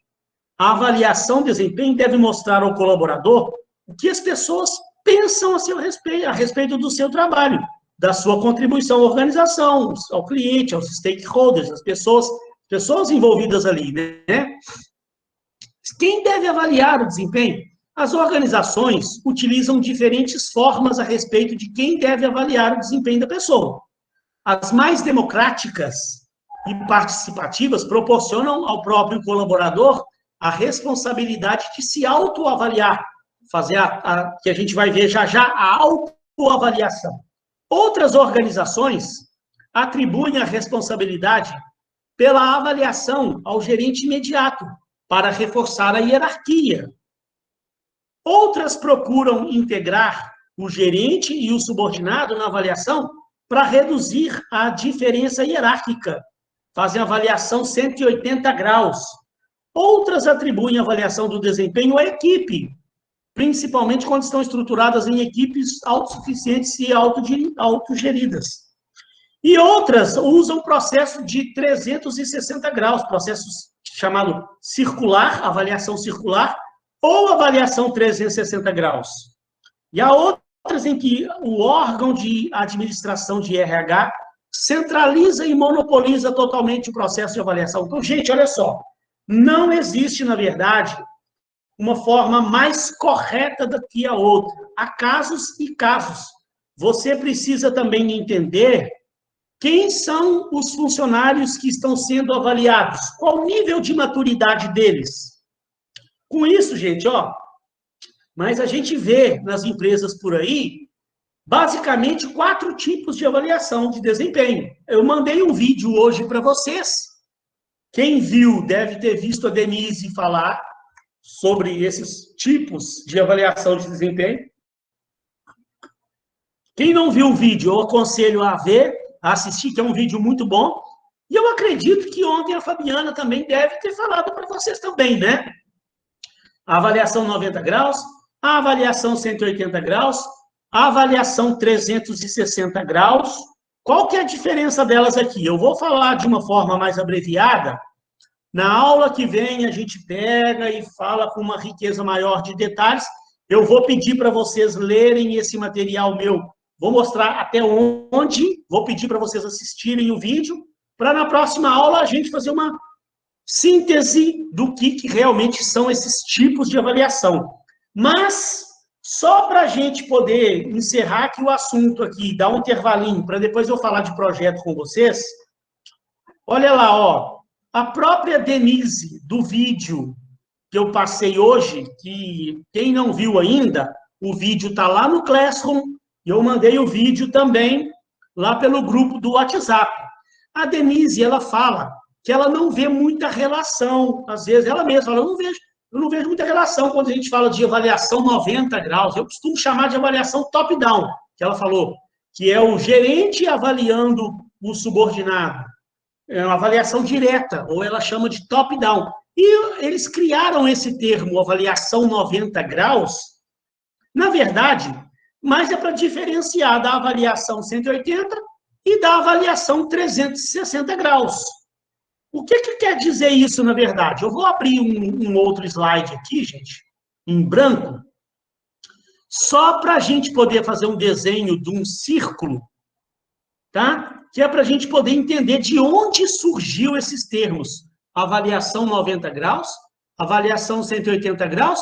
A avaliação de desempenho deve mostrar ao colaborador o que as pessoas pensam a respeito do seu trabalho, da sua contribuição à organização, ao cliente, aos stakeholders, as pessoas envolvidas ali, né? Quem deve avaliar o desempenho? As organizações utilizam diferentes formas a respeito de quem deve avaliar o desempenho da pessoa. As mais democráticas e participativas proporcionam ao próprio colaborador a responsabilidade de se autoavaliar, fazer que a gente vai ver já já, a autoavaliação. Outras organizações atribuem a responsabilidade pela avaliação ao gerente imediato, para reforçar a hierarquia. Outras procuram integrar o gerente e o subordinado na avaliação para reduzir a diferença hierárquica, fazem avaliação 180 graus. Outras atribuem a avaliação do desempenho à equipe, principalmente quando estão estruturadas em equipes autossuficientes e autogeridas. E outras usam processo de 360 graus, processo chamado circular, avaliação circular, ou avaliação 360 graus. E há outras em que o órgão de administração de RH centraliza e monopoliza totalmente o processo de avaliação. Então, gente, olha só, não existe, na verdade, uma forma mais correta do que a outra. Há casos e casos. Você precisa também entender quem são os funcionários que estão sendo avaliados, qual o nível de maturidade deles. Com isso, gente, mas a gente vê nas empresas por aí, basicamente, 4 tipos de avaliação de desempenho. Eu mandei um vídeo hoje para vocês. Quem viu deve ter visto a Denise falar sobre esses tipos de avaliação de desempenho. Quem não viu o vídeo, eu aconselho a ver, a assistir, que é um vídeo muito bom. E eu acredito que ontem a Fabiana também deve ter falado para vocês também, né? A avaliação 90 graus, a avaliação 180 graus, a avaliação 360 graus. Qual que é a diferença delas aqui? Eu vou falar de uma forma mais abreviada. Na aula que vem, a gente pega e fala com uma riqueza maior de detalhes. Eu vou pedir para vocês lerem esse material meu. Vou mostrar até onde, vou pedir para vocês assistirem o vídeo, para na próxima aula a gente fazer uma síntese do que realmente são esses tipos de avaliação. Mas, só para a gente poder encerrar aqui o assunto aqui, dar um intervalinho, para depois eu falar de projeto com vocês, olha lá, a própria Denise do vídeo que eu passei hoje, que quem não viu ainda, o vídeo está lá no Classroom, e eu mandei o vídeo também lá pelo grupo do WhatsApp. A Denise, ela fala que ela não vê muita relação, às vezes ela mesma fala, eu não vejo muita relação quando a gente fala de avaliação 90 graus, eu costumo chamar de avaliação top-down, que ela falou, que é o gerente avaliando o subordinado, é uma avaliação direta, ou ela chama de top-down. E eles criaram esse termo, avaliação 90 graus, na verdade, mas é para diferenciar da avaliação 180 e da avaliação 360 graus. O que quer dizer isso, na verdade? Eu vou abrir um outro slide aqui, gente, em branco, só para a gente poder fazer um desenho de um círculo, tá? Que é para a gente poder entender de onde surgiu esses termos. Avaliação 90 graus, avaliação 180 graus,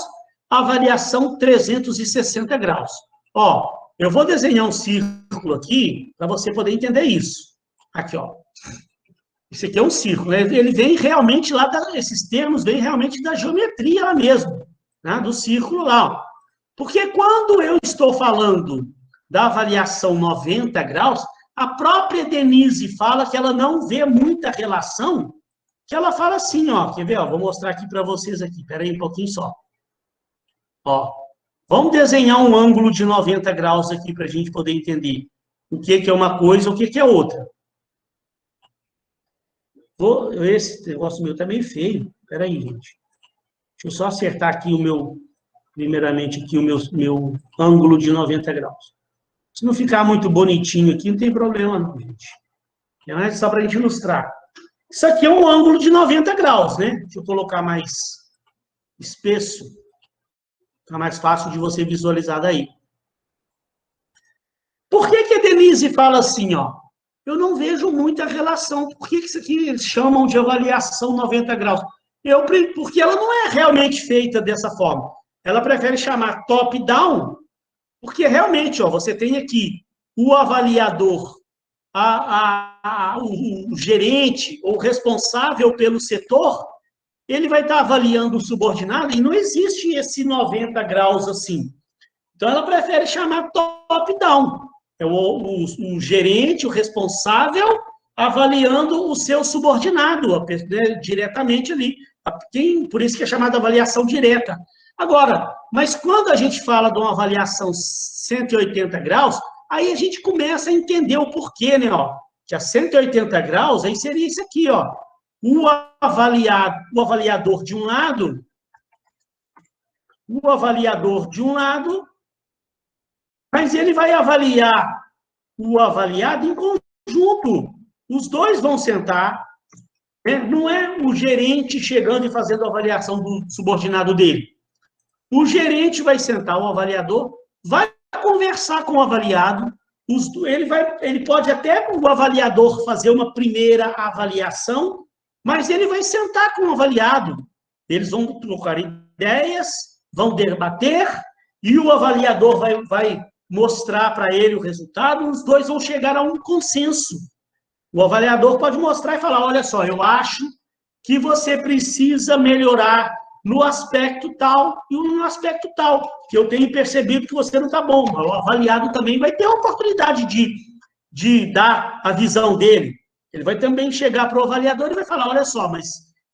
avaliação 360 graus. Eu vou desenhar um círculo aqui para você poder entender isso. Aqui, Isso aqui é um círculo, né? Ele vem realmente lá, esses termos vêm realmente da geometria lá mesmo, né? Do círculo lá. Porque quando eu estou falando da avaliação 90 graus, a própria Denise fala que ela não vê muita relação, que ela fala assim, quer ver? Vou mostrar aqui para vocês aqui, espera aí um pouquinho só. Vamos desenhar um ângulo de 90 graus aqui para a gente poder entender o que é uma coisa e o que é outra. Esse negócio meu tá meio feio. Espera aí, gente. Deixa eu só acertar aqui primeiramente aqui o meu ângulo de 90 graus. Se não ficar muito bonitinho aqui, não tem problema não, gente. É só para a gente ilustrar. Isso aqui é um ângulo de 90 graus, né? Deixa eu colocar mais espesso. Fica mais fácil de você visualizar daí. Por que a Denise fala assim, ó? Eu não vejo muita relação. Por que isso aqui eles chamam de avaliação 90 graus? Porque ela não é realmente feita dessa forma. Ela prefere chamar top-down, porque realmente, ó, você tem aqui o avaliador, o gerente ou responsável pelo setor, ele vai estar avaliando o subordinado e não existe esse 90 graus assim. Então, ela prefere chamar top-down. É o gerente, o responsável, avaliando o seu subordinado, né, diretamente ali. Por isso que é chamada avaliação direta. Agora, mas quando a gente fala de uma avaliação 180 graus, aí a gente começa a entender o porquê, né? Ó, que a 180 graus, aí seria isso aqui, ó. O avaliador de um lado, mas ele vai avaliar o avaliado em conjunto. Os dois vão sentar, né? Não é o gerente chegando e fazendo a avaliação do subordinado dele. O gerente vai sentar, o avaliador vai conversar com o avaliado, ele pode até, o avaliador, fazer uma primeira avaliação, mas ele vai sentar com o avaliado. Eles vão trocar ideias, vão debater, e o avaliador vai mostrar para ele o resultado, e os dois vão chegar a um consenso. O avaliador pode mostrar e falar, olha só, eu acho que você precisa melhorar no aspecto tal e no aspecto tal, que eu tenho percebido que você não está bom. O avaliado também vai ter a oportunidade de dar a visão dele. Ele vai também chegar para o avaliador e vai falar, olha só, mas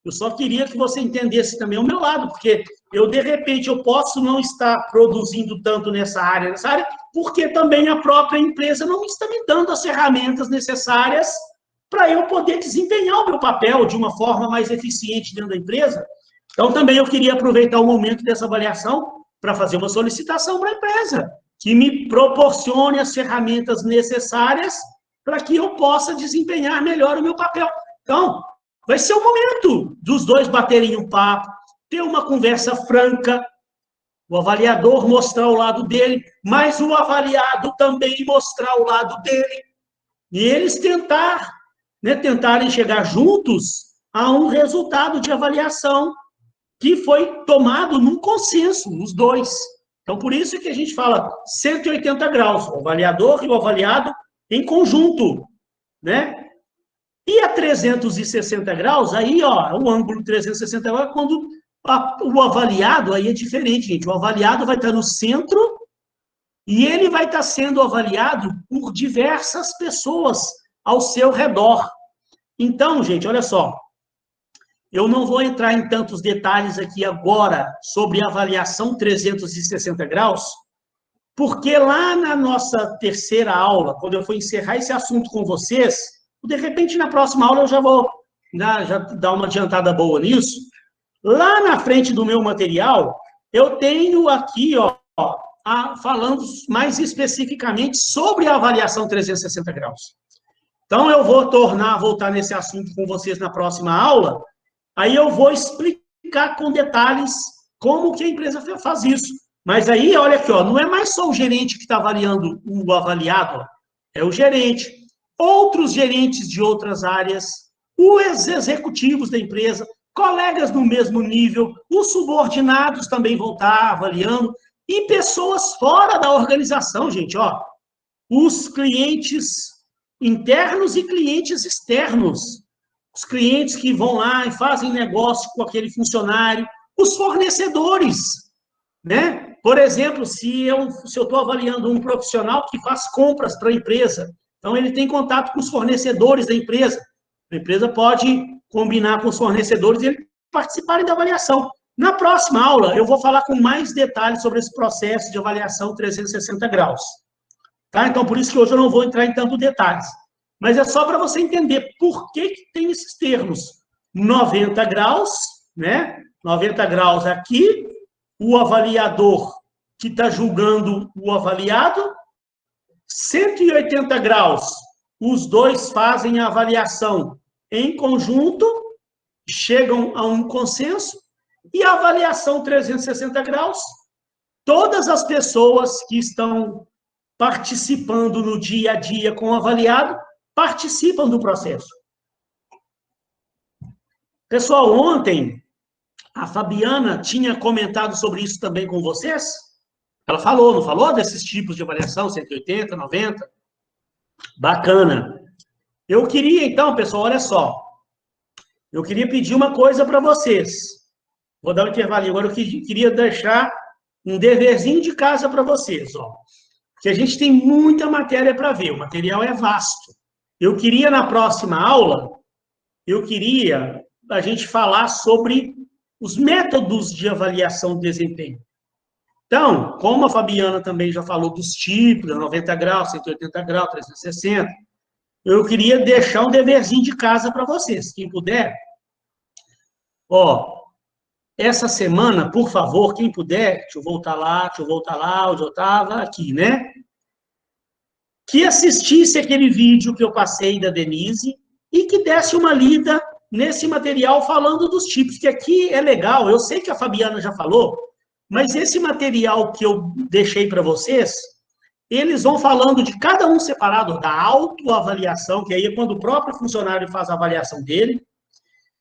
eu só queria que você entendesse também o meu lado, porque de repente, eu posso não estar produzindo tanto nessa área, porque também a própria empresa não está me dando as ferramentas necessárias para eu poder desempenhar o meu papel de uma forma mais eficiente dentro da empresa. Então, também eu queria aproveitar o momento dessa avaliação para fazer uma solicitação para a empresa, que me proporcione as ferramentas necessárias para que eu possa desempenhar melhor o meu papel. Então, vai ser o momento dos dois baterem um papo, ter uma conversa franca, o avaliador mostrar o lado dele, mas o avaliado também mostrar o lado dele, e eles tentarem chegar juntos a um resultado de avaliação que foi tomado num consenso, os dois. Então, por isso que a gente fala 180 graus, o avaliador e o avaliado em conjunto, né? E a 360 graus, aí, ó, o ângulo 360 graus, quando o avaliado, aí é diferente, gente. O avaliado vai estar no centro e ele vai estar sendo avaliado por diversas pessoas ao seu redor. Então, gente, olha só, eu não vou entrar em tantos detalhes aqui agora sobre a avaliação 360 graus, porque lá na nossa terceira aula, quando eu for encerrar esse assunto com vocês, de repente na próxima aula eu já vou já dar uma adiantada boa nisso. Lá na frente do meu material, eu tenho aqui, ó, falando mais especificamente sobre a avaliação 360 graus. Então, eu vou voltar nesse assunto com vocês na próxima aula, aí eu vou explicar com detalhes como que a empresa faz isso. Mas aí, olha aqui, ó, não é mais só o gerente que está avaliando o avaliado, ó, é o gerente, outros gerentes de outras áreas, os executivos da empresa, colegas no mesmo nível, os subordinados também vão estar avaliando, e pessoas fora da organização, gente, ó, os clientes internos e clientes externos, os clientes que vão lá e fazem negócio com aquele funcionário, os fornecedores, né? Por exemplo, se eu estou avaliando um profissional que faz compras para a empresa, então ele tem contato com os fornecedores da empresa, a empresa pode combinar com os fornecedores e eles participarem da avaliação. Na próxima aula, eu vou falar com mais detalhes sobre esse processo de avaliação 360 graus. Tá? Então, por isso que hoje eu não vou entrar em tantos detalhes. Mas é só para você entender por que tem esses termos. 90 graus, né? 90 graus aqui, o avaliador que está julgando o avaliado, 180 graus, os dois fazem a avaliação em conjunto, chegam a um consenso, e a avaliação 360 graus, todas as pessoas que estão participando no dia a dia com o avaliado, participam do processo. Pessoal, ontem, a Fabiana tinha comentado sobre isso também com vocês? Ela falou, não falou desses tipos de avaliação, 180, 90? Bacana. Eu queria, então, pessoal, olha só. Eu queria pedir uma coisa para vocês. Vou dar um intervalinho. Agora eu queria deixar um deverzinho de casa para vocês, ó. Porque a gente tem muita matéria para ver, o material é vasto. Eu queria, na próxima aula, a gente falar sobre os métodos de avaliação de desempenho. Então, como a Fabiana também já falou dos tipos, 90 graus, 180 graus, 360, eu queria deixar um deverzinho de casa para vocês, quem puder. Ó, essa semana, por favor, quem puder, deixa eu voltar lá onde eu estava, aqui, né? Que assistisse aquele vídeo que eu passei da Denise e que desse uma lida nesse material falando dos tipos, que aqui é legal, eu sei que a Fabiana já falou, mas esse material que eu deixei para vocês, eles vão falando de cada um separado, da autoavaliação, que aí é quando o próprio funcionário faz a avaliação dele.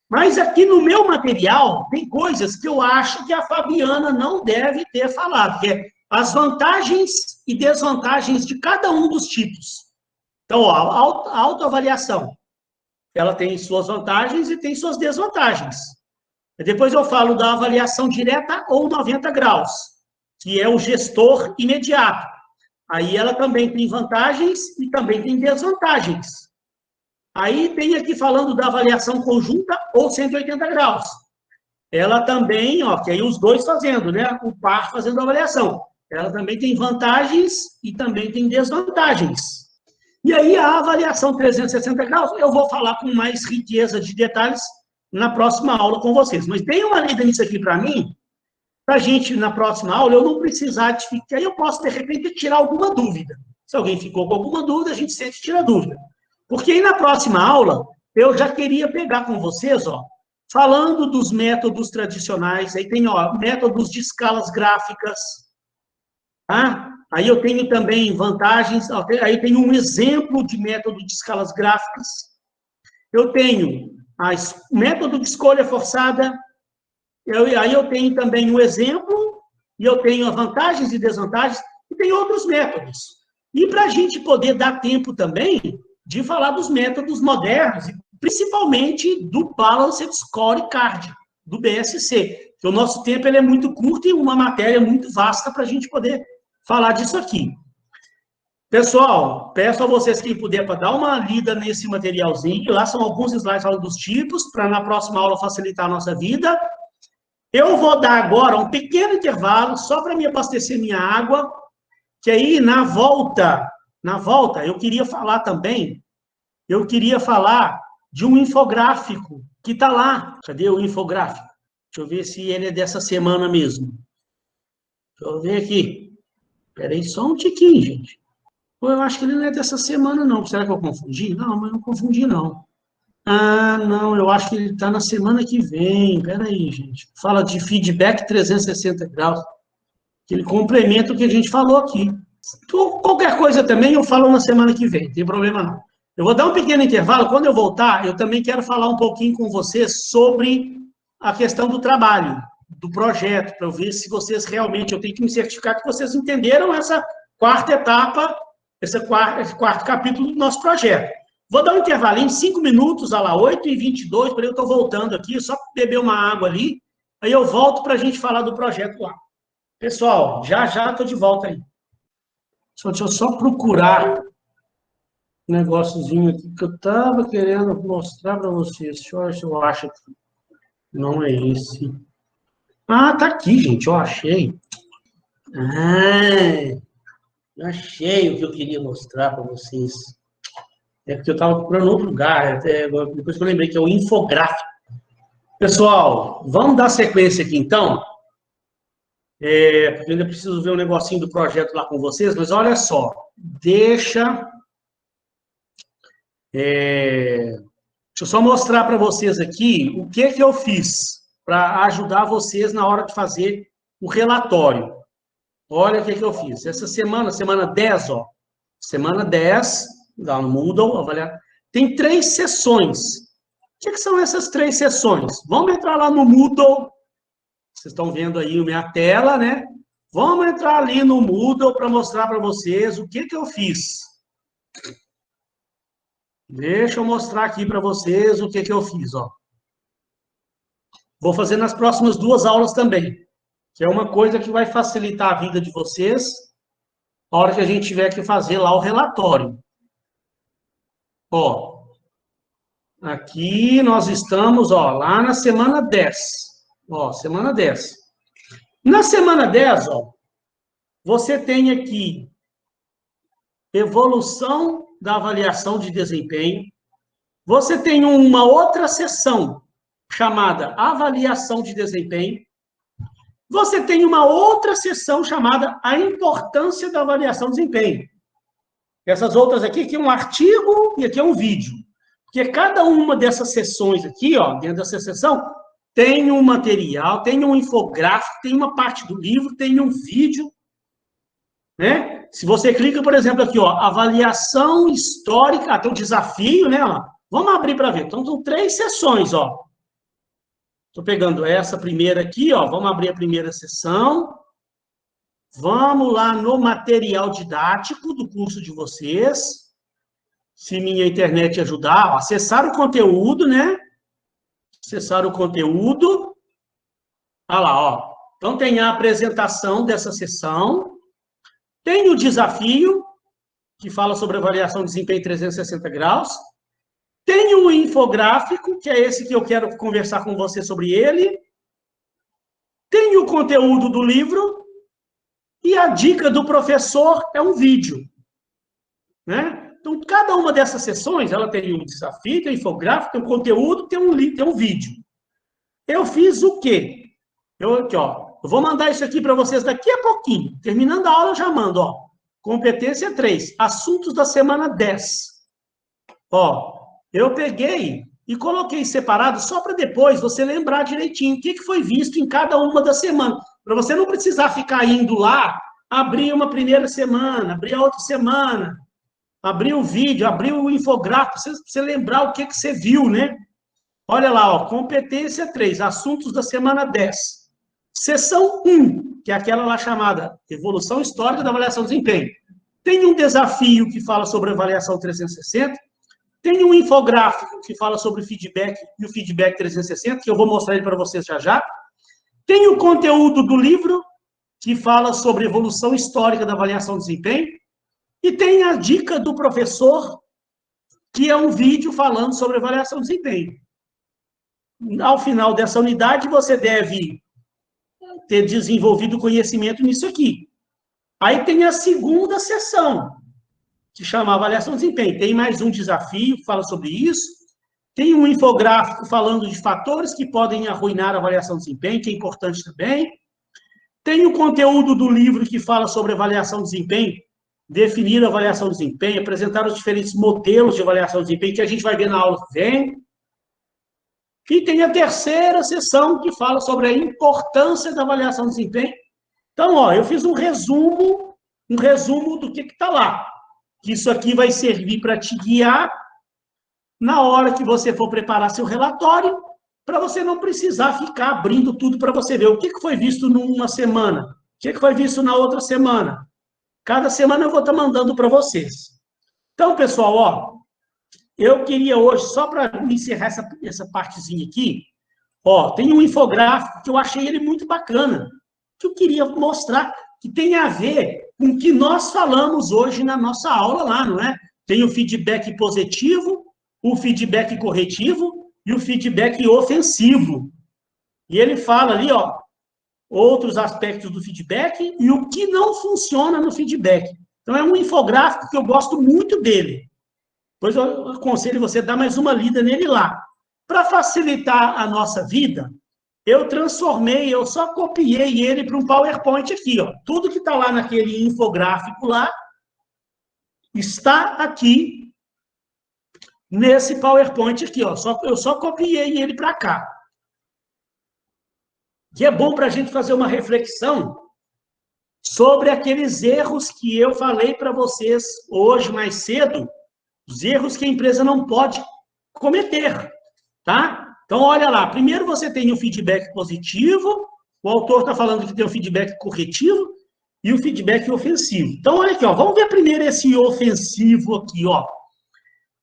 Mas aqui no meu material, tem coisas que eu acho que a Fabiana não deve ter falado, que é as vantagens e desvantagens de cada um dos tipos. Então, ó, a autoavaliação, ela tem suas vantagens e tem suas desvantagens. Depois eu falo da avaliação direta ou 90 graus, que é o gestor imediato. Aí ela também tem vantagens e também tem desvantagens. Aí tem aqui falando da avaliação conjunta ou 180 graus. Ela também, ó, que aí os dois fazendo, né? O par fazendo a avaliação. Ela também tem vantagens e também tem desvantagens. E aí a avaliação 360 graus, eu vou falar com mais riqueza de detalhes na próxima aula com vocês. Mas deem uma lida nisso aqui para mim, para a gente, na próxima aula, eu não precisar de ficar, aí eu posso, de repente, tirar alguma dúvida. Se alguém ficou com alguma dúvida, a gente sempre tira a dúvida. Porque aí, na próxima aula, eu já queria pegar com vocês, ó, falando dos métodos tradicionais, aí tem, ó, métodos de escalas gráficas, tá? Aí eu tenho também vantagens, aí tem um exemplo de método de escalas gráficas. Eu tenho o método de escolha forçada, aí eu tenho também um exemplo, e eu tenho as vantagens e desvantagens, e tem outros métodos. E para a gente poder dar tempo também de falar dos métodos modernos, principalmente do Balanced Scorecard, do BSC, que o nosso tempo ele é muito curto e uma matéria muito vasta para a gente poder falar disso aqui. Pessoal, peço a vocês, quem puder, para dar uma lida nesse materialzinho. Lá são alguns slides falando dos tipos, para na próxima aula facilitar a nossa vida. Eu vou dar agora um pequeno intervalo, só para me abastecer minha água, que aí, na volta, eu queria falar também, de um infográfico que está lá. Cadê o infográfico? Deixa eu ver se ele é dessa semana mesmo. Deixa eu ver aqui. Espera aí só um tiquinho, gente. Eu acho que ele não é dessa semana, não. Será que eu confundi? Não, mas não confundi, não. Ah, não, eu acho que ele está na semana que vem. Espera aí, gente. Fala de feedback 360 graus. Aquele complemento que a gente falou aqui. Então, qualquer coisa também eu falo na semana que vem, não tem problema não. Eu vou dar um pequeno intervalo. Quando eu voltar, eu também quero falar um pouquinho com vocês sobre a questão do trabalho, do projeto, para eu ver se vocês realmente, eu tenho que me certificar que vocês entenderam essa quarta etapa, esse quarto capítulo do nosso projeto. Vou dar um intervalinho, 5 minutos, olha lá, 8h22, para eu estou voltando aqui, só beber uma água ali, aí eu volto para a gente falar do projeto lá. Pessoal, já estou de volta aí. Deixa eu só procurar um negóciozinho aqui que eu estava querendo mostrar para vocês. Deixa eu ver se eu acho aqui. Não é esse. Ah, tá aqui, gente, eu achei. Ah, eu achei o que eu queria mostrar para vocês. É porque eu estava procurando outro lugar, depois que eu lembrei que é o infográfico. Pessoal, vamos dar sequência aqui, então? Porque eu ainda preciso ver um negocinho do projeto lá com vocês, mas olha só, deixa eu só mostrar para vocês aqui o que eu fiz para ajudar vocês na hora de fazer o relatório. Olha o que eu fiz. Essa semana 10, ó. Semana 10, lá no Moodle, avaliar. Tem 3 sessões. O que são essas 3 sessões? Vamos entrar lá no Moodle. Vocês estão vendo aí a minha tela, né? Vamos entrar ali no Moodle para mostrar para vocês o que eu fiz. Deixa eu mostrar aqui para vocês o que eu fiz, ó. Vou fazer nas próximas 2 aulas também, que é uma coisa que vai facilitar a vida de vocês na hora que a gente tiver que fazer lá o relatório. Ó, aqui nós estamos, ó, lá na semana 10. Ó, semana 10. Na semana 10, ó, você tem aqui evolução da avaliação de desempenho. Você tem uma outra seção chamada avaliação de desempenho. Você tem uma outra seção chamada a importância da avaliação de desempenho. Essas outras aqui é um artigo e aqui é um vídeo. Porque cada uma dessas sessões aqui, ó, dentro dessa sessão, tem um material, tem um infográfico, tem uma parte do livro, tem um vídeo, né? Se você clica, por exemplo, aqui, ó, avaliação histórica, tem um desafio, né? Ó, vamos abrir para ver. Então, são 3 sessões, ó. Estou pegando essa primeira aqui, ó. Vamos abrir a primeira sessão. Vamos lá no material didático do curso de vocês. Se minha internet ajudar, ó, acessar o conteúdo, né? Acessar o conteúdo. Olha lá, ó. Então, tem a apresentação dessa sessão. Tem o desafio, que fala sobre avaliação de desempenho em 360 graus. Tem o infográfico, que é esse que eu quero conversar com você sobre ele. Tem o conteúdo do livro. E a dica do professor é um vídeo, né? Então, cada uma dessas sessões, ela tem um desafio, tem um infográfico, tem um conteúdo, tem um vídeo. Eu fiz o quê? Aqui, ó, eu vou mandar isso aqui para vocês daqui a pouquinho. Terminando a aula, eu já mando, ó. Competência 3, assuntos da semana 10. Ó, eu peguei e coloquei separado só para depois você lembrar direitinho o que foi visto em cada uma das semanas. Para você não precisar ficar indo lá, abrir uma primeira semana, abrir a outra semana, abrir o vídeo, abrir o infográfico, você lembrar o que você viu, né? Olha lá, ó, competência 3, assuntos da semana 10. Seção 1, que é aquela lá chamada evolução histórica da avaliação de desempenho. Tem um desafio que fala sobre avaliação 360, tem um infográfico que fala sobre feedback e o feedback 360, que eu vou mostrar ele para vocês já já. Tem o conteúdo do livro, que fala sobre evolução histórica da avaliação de desempenho. E tem a dica do professor, que é um vídeo falando sobre avaliação de desempenho. Ao final dessa unidade, você deve ter desenvolvido conhecimento nisso aqui. Aí tem a segunda sessão, que chama avaliação de desempenho. Tem mais um desafio que fala sobre isso. Tem um infográfico falando de fatores que podem arruinar a avaliação de desempenho, que é importante também. Tem o conteúdo do livro que fala sobre avaliação de desempenho, definir a avaliação de desempenho, apresentar os diferentes modelos de avaliação de desempenho, que a gente vai ver na aula que vem. E tem a terceira sessão que fala sobre a importância da avaliação de desempenho. Então, ó, eu fiz um resumo do que está lá. Que isso aqui vai servir para te guiar na hora que você for preparar seu relatório, para você não precisar ficar abrindo tudo para você ver o que foi visto numa semana, o que foi visto na outra semana. Cada semana eu vou estar mandando para vocês. Então, pessoal, ó, eu queria hoje, só para encerrar essa partezinha aqui, ó, tem um infográfico que eu achei ele muito bacana, que eu queria mostrar, que tem a ver com o que nós falamos hoje na nossa aula lá, não é? Tem o feedback positivo, o feedback corretivo e o feedback ofensivo. E ele fala ali, ó, outros aspectos do feedback e o que não funciona no feedback. Então, é um infográfico que eu gosto muito dele. Depois eu aconselho você a dar mais uma lida nele lá. Para facilitar a nossa vida, eu só copiei ele para um PowerPoint aqui, ó. Tudo que está lá naquele infográfico lá, está aqui nesse PowerPoint aqui, ó. Eu só copiei ele para cá. Que é bom para a gente fazer uma reflexão sobre aqueles erros que eu falei para vocês hoje mais cedo, os erros que a empresa não pode cometer, tá? Então, olha lá, primeiro você tem o feedback positivo, o autor está falando que tem o feedback corretivo e o feedback ofensivo. Então, olha aqui, ó, vamos ver primeiro esse ofensivo aqui, ó.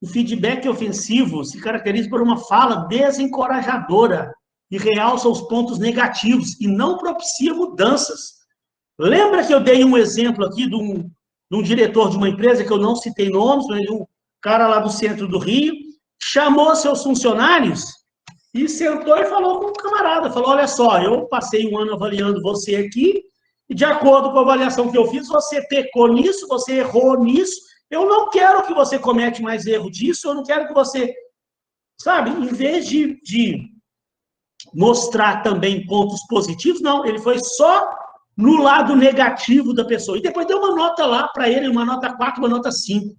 O feedback ofensivo se caracteriza por uma fala desencorajadora e realça os pontos negativos e não propicia mudanças. Lembra que eu dei um exemplo aqui de um diretor de uma empresa, que eu não citei nomes, mas um cara lá do centro do Rio, chamou seus funcionários e sentou e falou com um camarada, falou, olha só, eu passei um ano avaliando você aqui, e de acordo com a avaliação que eu fiz, você pecou nisso, você errou nisso, eu não quero que você comete mais erro disso, eu não quero que você, sabe, em vez de mostrar também pontos positivos, não, ele foi só no lado negativo da pessoa. E depois deu uma nota lá para ele, uma nota 4, uma nota 5.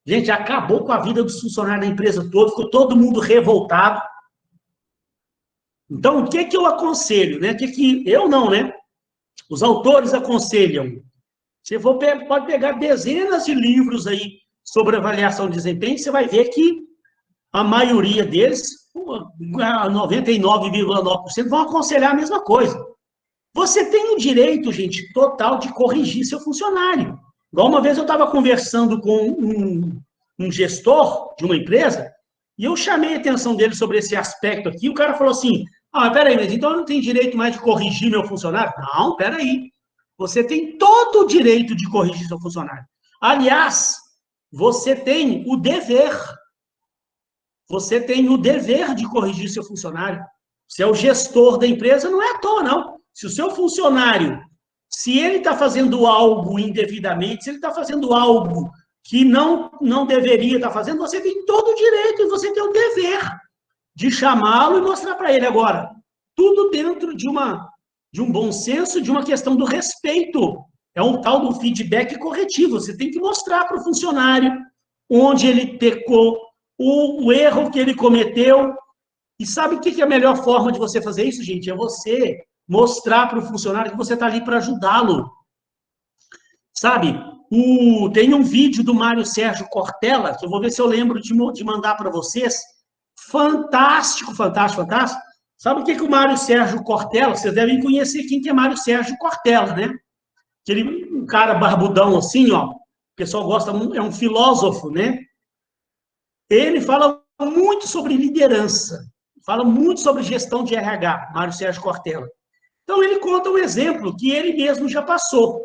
Gente, acabou com a vida dos funcionários da empresa toda, ficou todo mundo revoltado. Então, o que eu aconselho, né? Eu não, né? Os autores aconselham. Você pode pegar dezenas de livros aí sobre avaliação de desempenho, você vai ver que a maioria deles, 99,9%, vão aconselhar a mesma coisa. Você tem o direito, gente, total de corrigir seu funcionário. Igual uma vez eu estava conversando com um gestor de uma empresa, e eu chamei a atenção dele sobre esse aspecto aqui, o cara falou assim, peraí, mas então eu não tenho direito mais de corrigir meu funcionário? Não, peraí. Você tem todo o direito de corrigir seu funcionário. Aliás, você tem o dever. Você tem o dever de corrigir seu funcionário. Você é o gestor da empresa, não é à toa, não. Se o seu funcionário, se ele está fazendo algo indevidamente, se ele está fazendo algo que não deveria estar fazendo, você tem todo o direito e você tem o dever de chamá-lo e mostrar para ele. Agora, tudo dentro de um bom senso, de uma questão do respeito. É um tal do feedback corretivo. Você tem que mostrar para o funcionário onde ele pecou, o erro que ele cometeu. E sabe o que é a melhor forma de você fazer isso, gente? É você mostrar para o funcionário que você está ali para ajudá-lo. Sabe? Tem um vídeo do Mário Sérgio Cortella, que eu vou ver se eu lembro de mandar para vocês. Fantástico, fantástico, fantástico. Sabe o que o Mário Sérgio Cortella, vocês devem conhecer quem que é Mário Sérgio Cortella, né? Um cara barbudão assim, ó. O pessoal gosta, é um filósofo, né? Ele fala muito sobre liderança, fala muito sobre gestão de RH, Mário Sérgio Cortella. Então, ele conta um exemplo que ele mesmo já passou,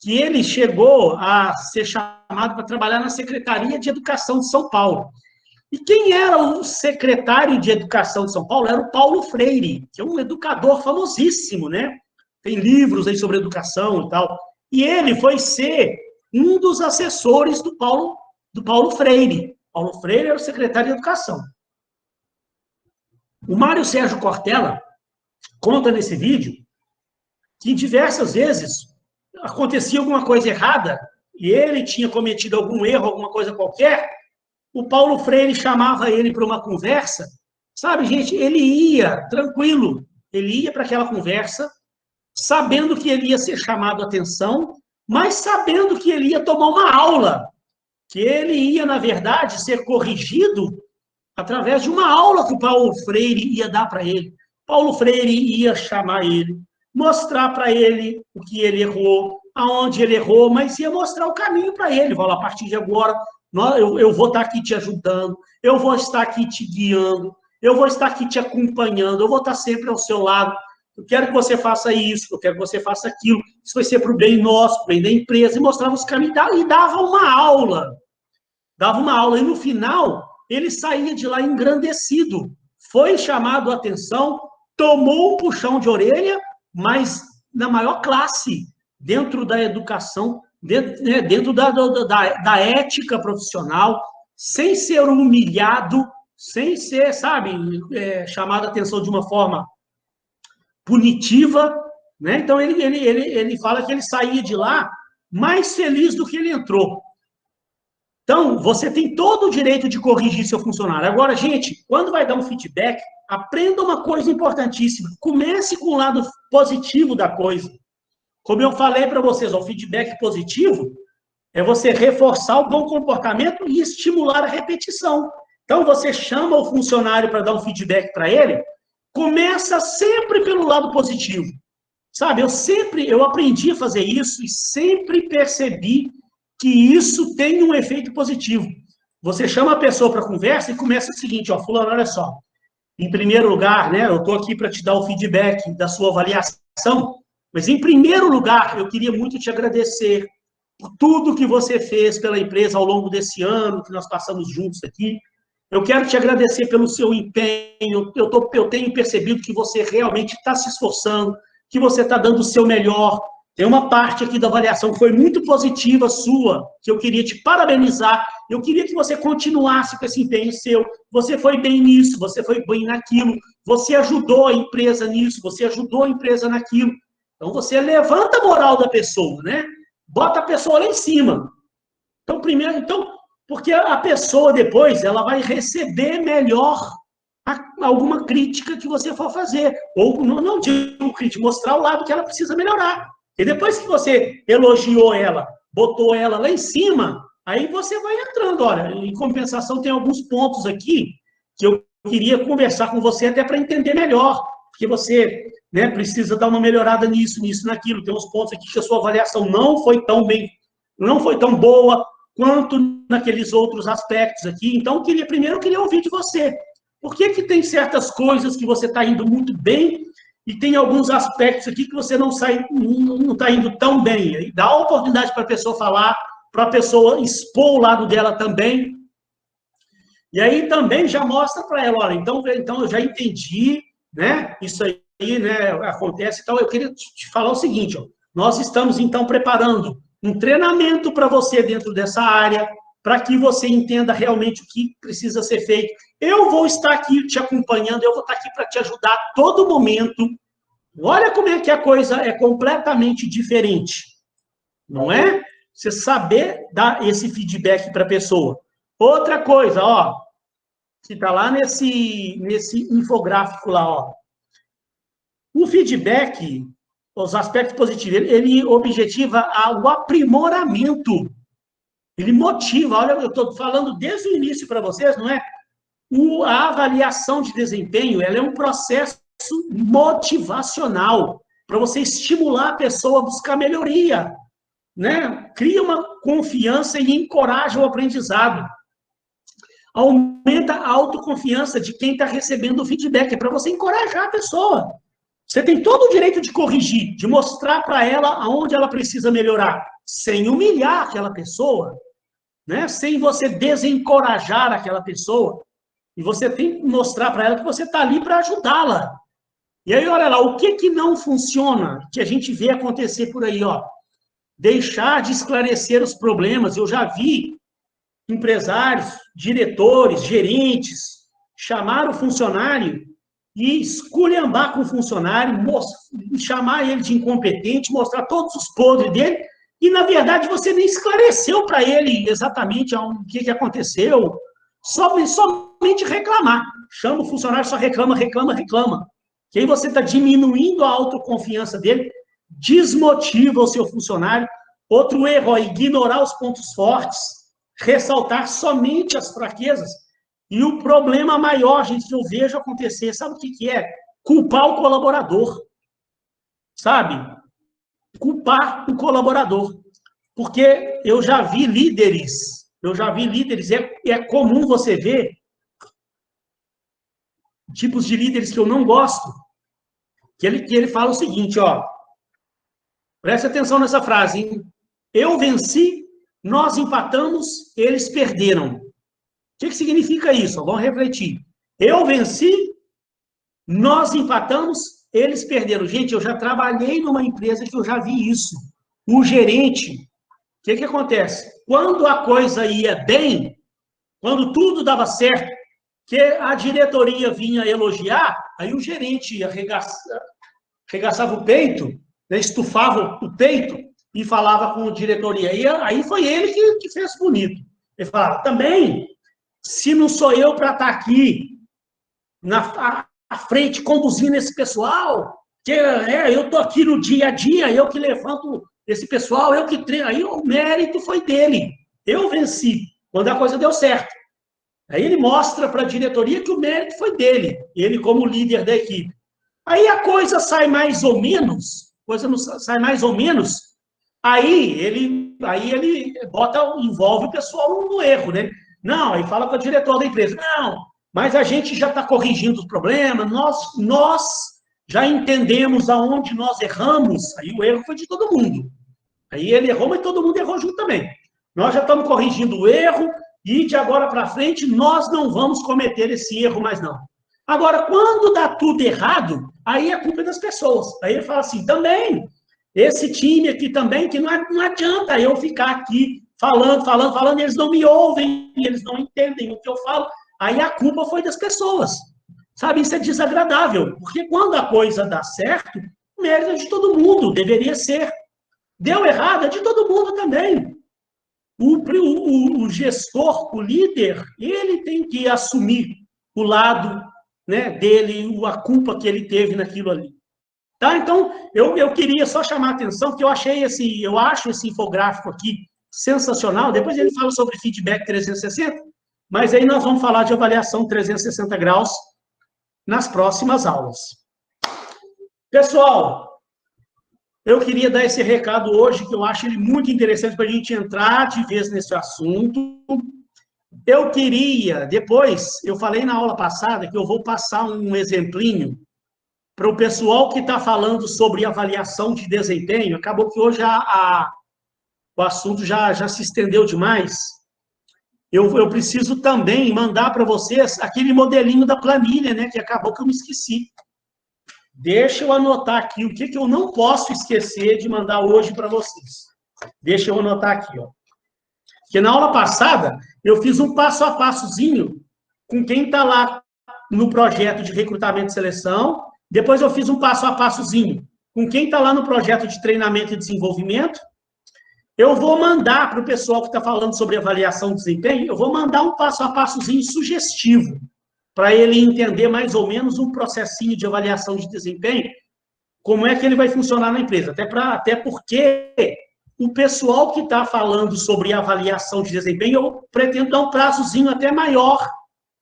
que ele chegou a ser chamado para trabalhar na Secretaria de Educação de São Paulo. E quem era o secretário de Educação de São Paulo? Era o Paulo Freire, que é um educador famosíssimo, né? Tem livros aí sobre educação e tal. E ele foi ser um dos assessores do Paulo Freire. Paulo Freire era o secretário de Educação. O Mário Sérgio Cortella conta nesse vídeo que diversas vezes acontecia alguma coisa errada e ele tinha cometido algum erro, alguma coisa qualquer, o Paulo Freire chamava ele para uma conversa, sabe, gente, ele ia tranquilo, ele ia para aquela conversa, sabendo que ele ia ser chamado a atenção, mas sabendo que ele ia tomar uma aula, que ele ia, na verdade, ser corrigido através de uma aula que o Paulo Freire ia dar para ele. Paulo Freire ia chamar ele, mostrar para ele o que ele errou, aonde ele errou, mas ia mostrar o caminho para ele. Fala, a partir de agora, eu vou estar aqui te ajudando, eu vou estar aqui te guiando, eu vou estar aqui te acompanhando, eu vou estar sempre ao seu lado. Eu quero que você faça isso, eu quero que você faça aquilo. Isso vai ser para o bem nosso, para o bem da empresa. E mostrava os caminhos e dava uma aula. Dava uma aula. E no final, ele saía de lá engrandecido. Foi chamado a atenção, tomou um puxão de orelha, mas na maior classe, dentro da educação, dentro da ética profissional, sem ser humilhado, sem ser, sabe, chamado a atenção de uma forma punitiva, né? Então, ele fala que ele saía de lá mais feliz do que ele entrou. Então, você tem todo o direito de corrigir seu funcionário. Agora, gente, quando vai dar um feedback, aprenda uma coisa importantíssima. Comece com o lado positivo da coisa. Como eu falei para vocês, o feedback positivo é você reforçar o bom comportamento e estimular a repetição. Então, você chama o funcionário para dar um feedback para ele, começa sempre pelo lado positivo. Sabe, eu aprendi a fazer isso e sempre percebi que isso tem um efeito positivo. Você chama a pessoa para conversa e começa o seguinte, ó, fulano, olha só, em primeiro lugar, né, eu estou aqui para te dar o feedback da sua avaliação, mas em primeiro lugar, eu queria muito te agradecer por tudo que você fez pela empresa ao longo desse ano, que nós passamos juntos aqui. Eu quero te agradecer pelo seu empenho, eu tenho percebido que você realmente está se esforçando, que você está dando o seu melhor. Tem uma parte aqui da avaliação que foi muito positiva sua, que eu queria te parabenizar. Eu queria que você continuasse com esse empenho seu. Você foi bem nisso, você foi bem naquilo. Você ajudou a empresa nisso, você ajudou a empresa naquilo. Então, você levanta a moral da pessoa, né? Bota a pessoa lá em cima. Então, porque a pessoa depois, ela vai receber melhor alguma crítica que você for fazer. Ou, não digo crítica, mostrar o lado que ela precisa melhorar. E depois que você elogiou ela, botou ela lá em cima, aí você vai entrando. Olha, em compensação, tem alguns pontos aqui que eu queria conversar com você até para entender melhor, porque você, né, precisa dar uma melhorada nisso, naquilo. Tem uns pontos aqui que a sua avaliação não foi tão boa quanto naqueles outros aspectos aqui. Então, primeiro eu queria ouvir de você. Por que tem certas coisas que você está indo muito bem e tem alguns aspectos aqui que você não está indo tão bem? Aí dá a oportunidade para a pessoa falar, para a pessoa expor o lado dela também. E aí também já mostra para ela, olha, então eu já entendi, né? Isso aí, né, acontece e tal. Eu queria te falar o seguinte, ó, nós estamos então preparando um treinamento para você dentro dessa área, para que você entenda realmente o que precisa ser feito. Eu vou estar aqui te acompanhando, eu vou estar aqui para te ajudar a todo momento. Olha como é que a coisa é completamente diferente, não é? Você saber dar esse feedback para a pessoa. Outra coisa, ó, que está lá nesse infográfico lá, ó. O feedback, os aspectos positivos, ele objetiva o aprimoramento. Ele motiva, olha, eu estou falando desde o início para vocês, não é? A avaliação de desempenho, ela é um processo motivacional para você estimular a pessoa a buscar melhoria, né? Cria uma confiança e encoraja o aprendizado. Aumenta a autoconfiança de quem está recebendo o feedback, é para você encorajar a pessoa. Você tem todo o direito de corrigir, de mostrar para ela aonde ela precisa melhorar, sem humilhar aquela pessoa, né? Sem você desencorajar aquela pessoa. E você tem que mostrar para ela que você está ali para ajudá-la. E aí, olha lá, o que não funciona, que a gente vê acontecer por aí, ó. Deixar de esclarecer os problemas. Eu já vi empresários, diretores, gerentes, chamar o funcionário e esculhambar com o funcionário, chamar ele de incompetente, mostrar todos os podres dele, e, na verdade, você nem esclareceu para ele exatamente o que aconteceu, somente reclamar. Chama o funcionário, só reclama. Que aí você está diminuindo a autoconfiança dele, desmotiva o seu funcionário. Outro erro é ignorar os pontos fortes, ressaltar somente as fraquezas. E o problema maior, gente, que eu vejo acontecer, sabe o que é? Culpar o colaborador. Sabe? Culpar o colaborador. Porque eu já vi líderes, é comum você ver tipos de líderes que eu não gosto, que ele fala o seguinte, ó, preste atenção nessa frase, hein? Eu venci, nós empatamos, eles perderam. O que significa isso? Vamos refletir. Eu venci, nós empatamos, eles perderam. Gente, eu já trabalhei numa empresa que eu já vi isso. O gerente, o que acontece? Quando a coisa ia bem, quando tudo dava certo, que a diretoria vinha elogiar, aí o gerente arregaçava o peito, né, estufava o peito e falava com a diretoria. E aí foi ele que fez bonito. Ele falava, também, se não sou eu para estar aqui à frente, conduzindo esse pessoal, que eu estou aqui no dia a dia, eu que levanto esse pessoal, eu que treino, aí o mérito foi dele. Eu venci, quando a coisa deu certo. Aí ele mostra para a diretoria que o mérito foi dele, ele como líder da equipe. Aí a coisa sai mais ou menos, aí ele envolve o pessoal no erro, né? Não, aí fala com o diretor da empresa, não, mas a gente já está corrigindo os problemas, nós já entendemos aonde nós erramos, aí o erro foi de todo mundo. Aí ele errou, mas todo mundo errou junto também. Nós já estamos corrigindo o erro e de agora para frente nós não vamos cometer esse erro mais não. Agora, quando dá tudo errado, aí a culpa é das pessoas. Aí ele fala assim, também, esse time aqui também, que não adianta eu ficar aqui falando, eles não me ouvem, eles não entendem o que eu falo. Aí a culpa foi das pessoas. Sabe, isso é desagradável, porque quando a coisa dá certo, o mérito é de todo mundo, deveria ser. Deu errado, é de todo mundo também. O gestor, o líder, ele tem que assumir o lado, né, dele, a culpa que ele teve naquilo ali. Tá? Então, eu queria só chamar a atenção, porque eu acho esse infográfico aqui sensacional. Depois ele fala sobre feedback 360, mas aí nós vamos falar de avaliação 360 graus nas próximas aulas. Pessoal, eu queria dar esse recado hoje, que eu acho ele muito interessante para a gente entrar de vez nesse assunto. Eu queria, depois, eu falei na aula passada que eu vou passar um exemplinho para o pessoal que está falando sobre avaliação de desempenho. Acabou que hoje o assunto já se estendeu demais. Eu preciso também mandar para vocês aquele modelinho da planilha, né, que acabou que eu me esqueci. Deixa eu anotar aqui o que eu não posso esquecer de mandar hoje para vocês. Deixa eu anotar aqui, ó. Porque na aula passada, eu fiz um passo a passozinho com quem está lá no projeto de recrutamento e seleção. Depois eu fiz um passo a passozinho com quem está lá no projeto de treinamento e desenvolvimento. Eu vou mandar para o pessoal que está falando sobre avaliação de desempenho, eu vou mandar um passo a passozinho sugestivo, para ele entender mais ou menos um processinho de avaliação de desempenho, como é que ele vai funcionar na empresa. Até porque o pessoal que está falando sobre avaliação de desempenho, eu pretendo dar um prazozinho até maior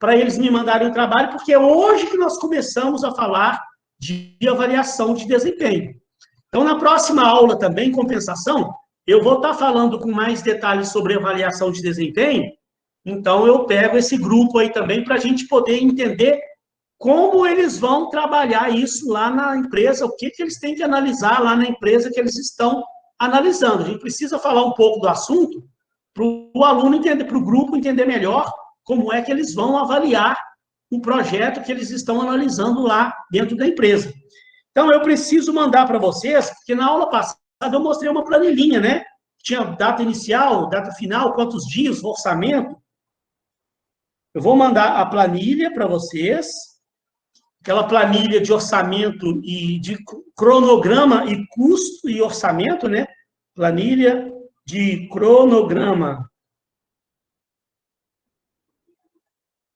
para eles me mandarem o trabalho, porque é hoje que nós começamos a falar de avaliação de desempenho. Então, na próxima aula também, compensação, eu vou estar falando com mais detalhes sobre avaliação de desempenho. Então, eu pego esse grupo aí também para a gente poder entender como eles vão trabalhar isso lá na empresa, o que eles têm que analisar lá na empresa que eles estão analisando. A gente precisa falar um pouco do assunto para o aluno entender, para o grupo entender melhor como é que eles vão avaliar o projeto que eles estão analisando lá dentro da empresa. Então, eu preciso mandar para vocês, porque na aula passada eu mostrei uma planilhinha, né? Tinha data inicial, data final, quantos dias, orçamento. Eu vou mandar a planilha para vocês, aquela planilha de orçamento e de cronograma e custo e orçamento, né? Planilha de cronograma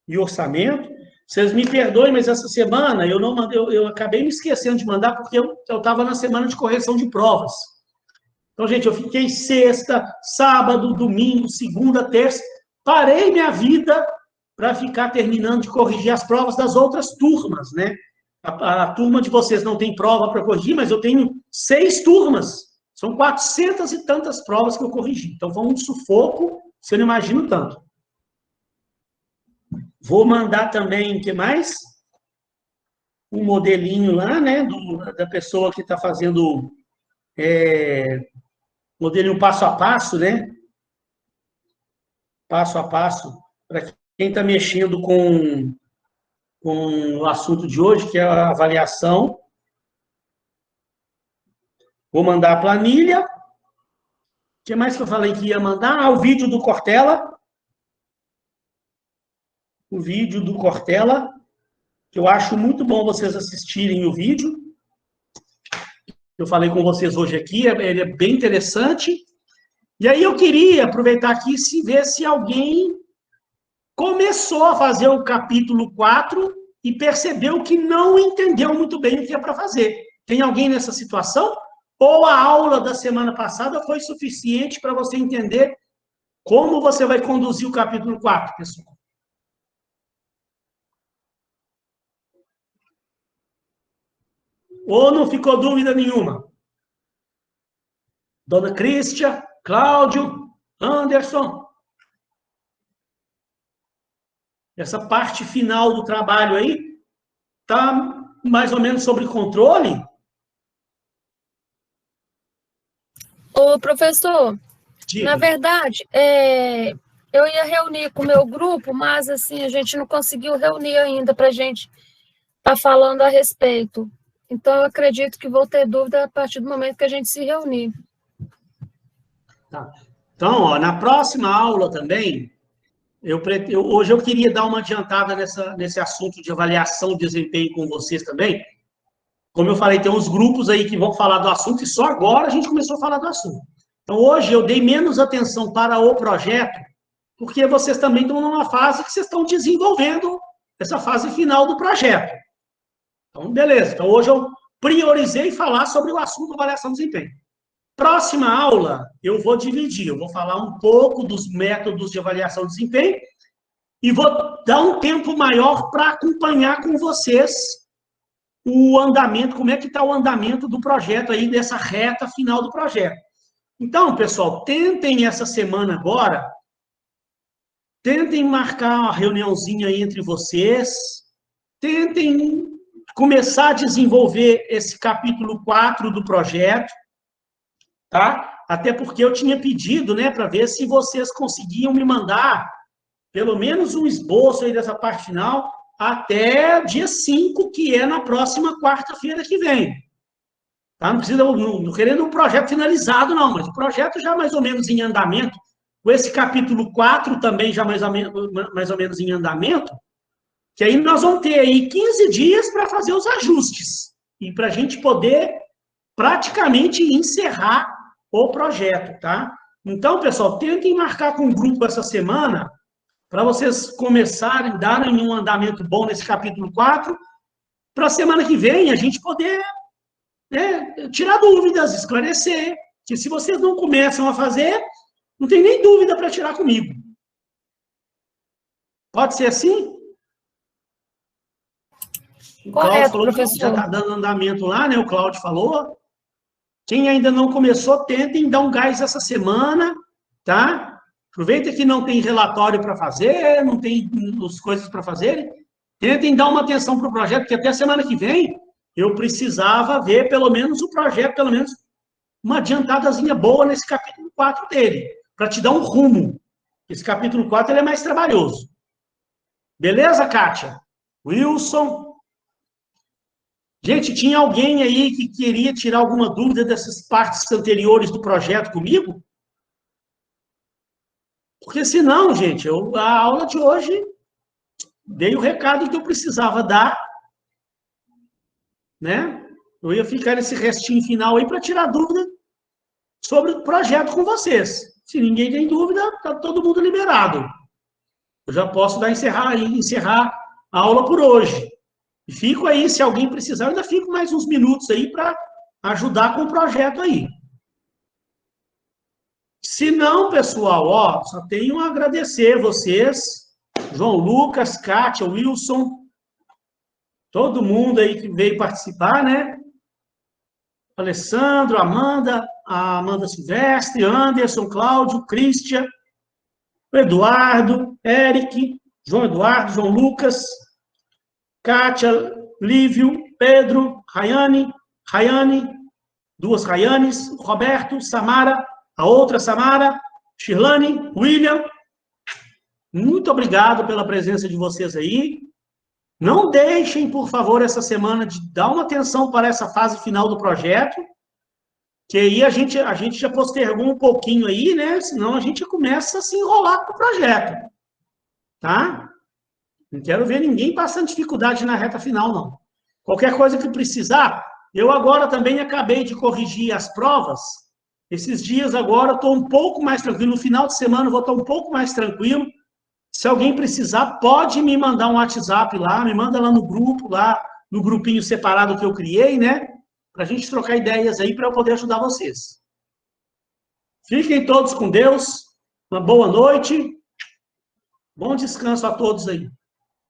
e orçamento. Vocês me perdoem, mas essa semana eu não mandei, eu acabei me esquecendo de mandar porque eu estava na semana de correção de provas. Então, gente, eu fiquei sexta, sábado, domingo, segunda, terça, parei minha vida para ficar terminando de corrigir as provas das outras turmas, né? A turma de vocês não tem prova para corrigir, mas eu tenho 6 turmas. São 400 e tantas provas que eu corrigi. Então, foi um sufoco, você não imagina o tanto. Vou mandar também, o que mais? Um modelinho lá, né, da pessoa que está fazendo modelinho passo a passo, né? Passo a passo, para quem está mexendo com o assunto de hoje, que é a avaliação. Vou mandar a planilha. O que mais que eu falei que ia mandar? O vídeo do Cortella. o vídeo do Cortella, que eu acho muito bom vocês assistirem o vídeo. Eu falei com vocês hoje aqui, ele é bem interessante. E aí eu queria aproveitar aqui e ver se alguém começou a fazer o capítulo 4 e percebeu que não entendeu muito bem o que é para fazer. Tem alguém nessa situação? Ou a aula da semana passada foi suficiente para você entender como você vai conduzir o capítulo 4, pessoal? Ou não ficou dúvida nenhuma? Dona Cristia, Cláudio, Anderson. Essa parte final do trabalho aí está mais ou menos sob controle? Ô, professor, Diga. na verdade, eu ia reunir com o meu grupo, mas assim, a gente não conseguiu reunir ainda para a gente estar falando a respeito. Então, eu acredito que vou ter dúvida a partir do momento que a gente se reunir. Tá. Então, ó, na próxima aula também, hoje eu queria dar uma adiantada nesse assunto de avaliação de desempenho com vocês também. Como eu falei, tem uns grupos aí que vão falar do assunto e só agora a gente começou a falar do assunto. Então, hoje eu dei menos atenção para o projeto, porque vocês também estão numa fase que vocês estão desenvolvendo essa fase final do projeto. Então, beleza. Então, hoje eu priorizei falar sobre o assunto avaliação de desempenho. Próxima aula, eu vou dividir. Eu vou falar um pouco dos métodos de avaliação de desempenho e vou dar um tempo maior para acompanhar com vocês o andamento, como é que está o andamento do projeto aí, dessa reta final do projeto. Então, pessoal, tentem essa semana agora, tentem marcar uma reuniãozinha aí entre vocês, tentem começar a desenvolver esse capítulo 4 do projeto, tá? Até porque eu tinha pedido, né, para ver se vocês conseguiam me mandar pelo menos um esboço aí dessa parte final até dia 5, que é na próxima quarta-feira que vem. Tá? Não precisa, não querendo um projeto finalizado, não, mas o projeto já mais ou menos em andamento, com esse capítulo 4 também já mais ou menos em andamento, que aí nós vamos ter aí 15 dias para fazer os ajustes e para a gente poder praticamente encerrar o projeto, tá? Então, pessoal, tentem marcar com o grupo essa semana para vocês começarem, darem um andamento bom nesse capítulo 4, para a semana que vem a gente poder, né, tirar dúvidas, esclarecer, que se vocês não começam a fazer, não tem nem dúvida para tirar comigo. Pode ser assim? O Cláudio falou que já está dando andamento lá, né? O Cláudio falou. Quem ainda não começou, tentem dar um gás essa semana, tá? Aproveita que não tem relatório para fazer, não tem as coisas para fazer. Tentem dar uma atenção para o projeto, porque até a semana que vem eu precisava ver pelo menos o projeto, pelo menos uma adiantadazinha boa nesse capítulo 4 dele, para te dar um rumo. Esse capítulo 4 ele é mais trabalhoso. Beleza, Kátia? Wilson? Gente, tinha alguém aí que queria tirar alguma dúvida dessas partes anteriores do projeto comigo? Porque senão, gente, a aula de hoje dei o recado que eu precisava dar, né? Eu ia ficar nesse restinho final aí para tirar dúvida sobre o projeto com vocês. Se ninguém tem dúvida, está todo mundo liberado. Eu já posso encerrar a aula por hoje. E fico aí, se alguém precisar, eu ainda fico mais uns minutos aí para ajudar com o projeto aí. Se não, pessoal, ó, só tenho a agradecer vocês, João Lucas, Kátia, Wilson, todo mundo aí que veio participar, né? Alessandro, Amanda Silvestre, Anderson, Cláudio, Cristia, Eduardo, Eric, João Eduardo, João Lucas, Kátia, Lívio, Pedro, Rayane, duas Rayanes, Roberto, Samara, a outra Samara, Shirlane, William. Muito obrigado pela presença de vocês aí. Não deixem, por favor, essa semana de dar uma atenção para essa fase final do projeto, que aí a gente já postergou um pouquinho aí, né? Senão a gente começa a se enrolar com o projeto. Tá? Não quero ver ninguém passando dificuldade na reta final, não. Qualquer coisa que precisar, eu agora também acabei de corrigir as provas. Esses dias agora estou um pouco mais tranquilo. No final de semana eu vou estar um pouco mais tranquilo. Se alguém precisar, pode me mandar um WhatsApp lá, me manda lá no grupo, lá no grupinho separado que eu criei, né? Para a gente trocar ideias aí, para eu poder ajudar vocês. Fiquem todos com Deus. Uma boa noite. Bom descanso a todos aí.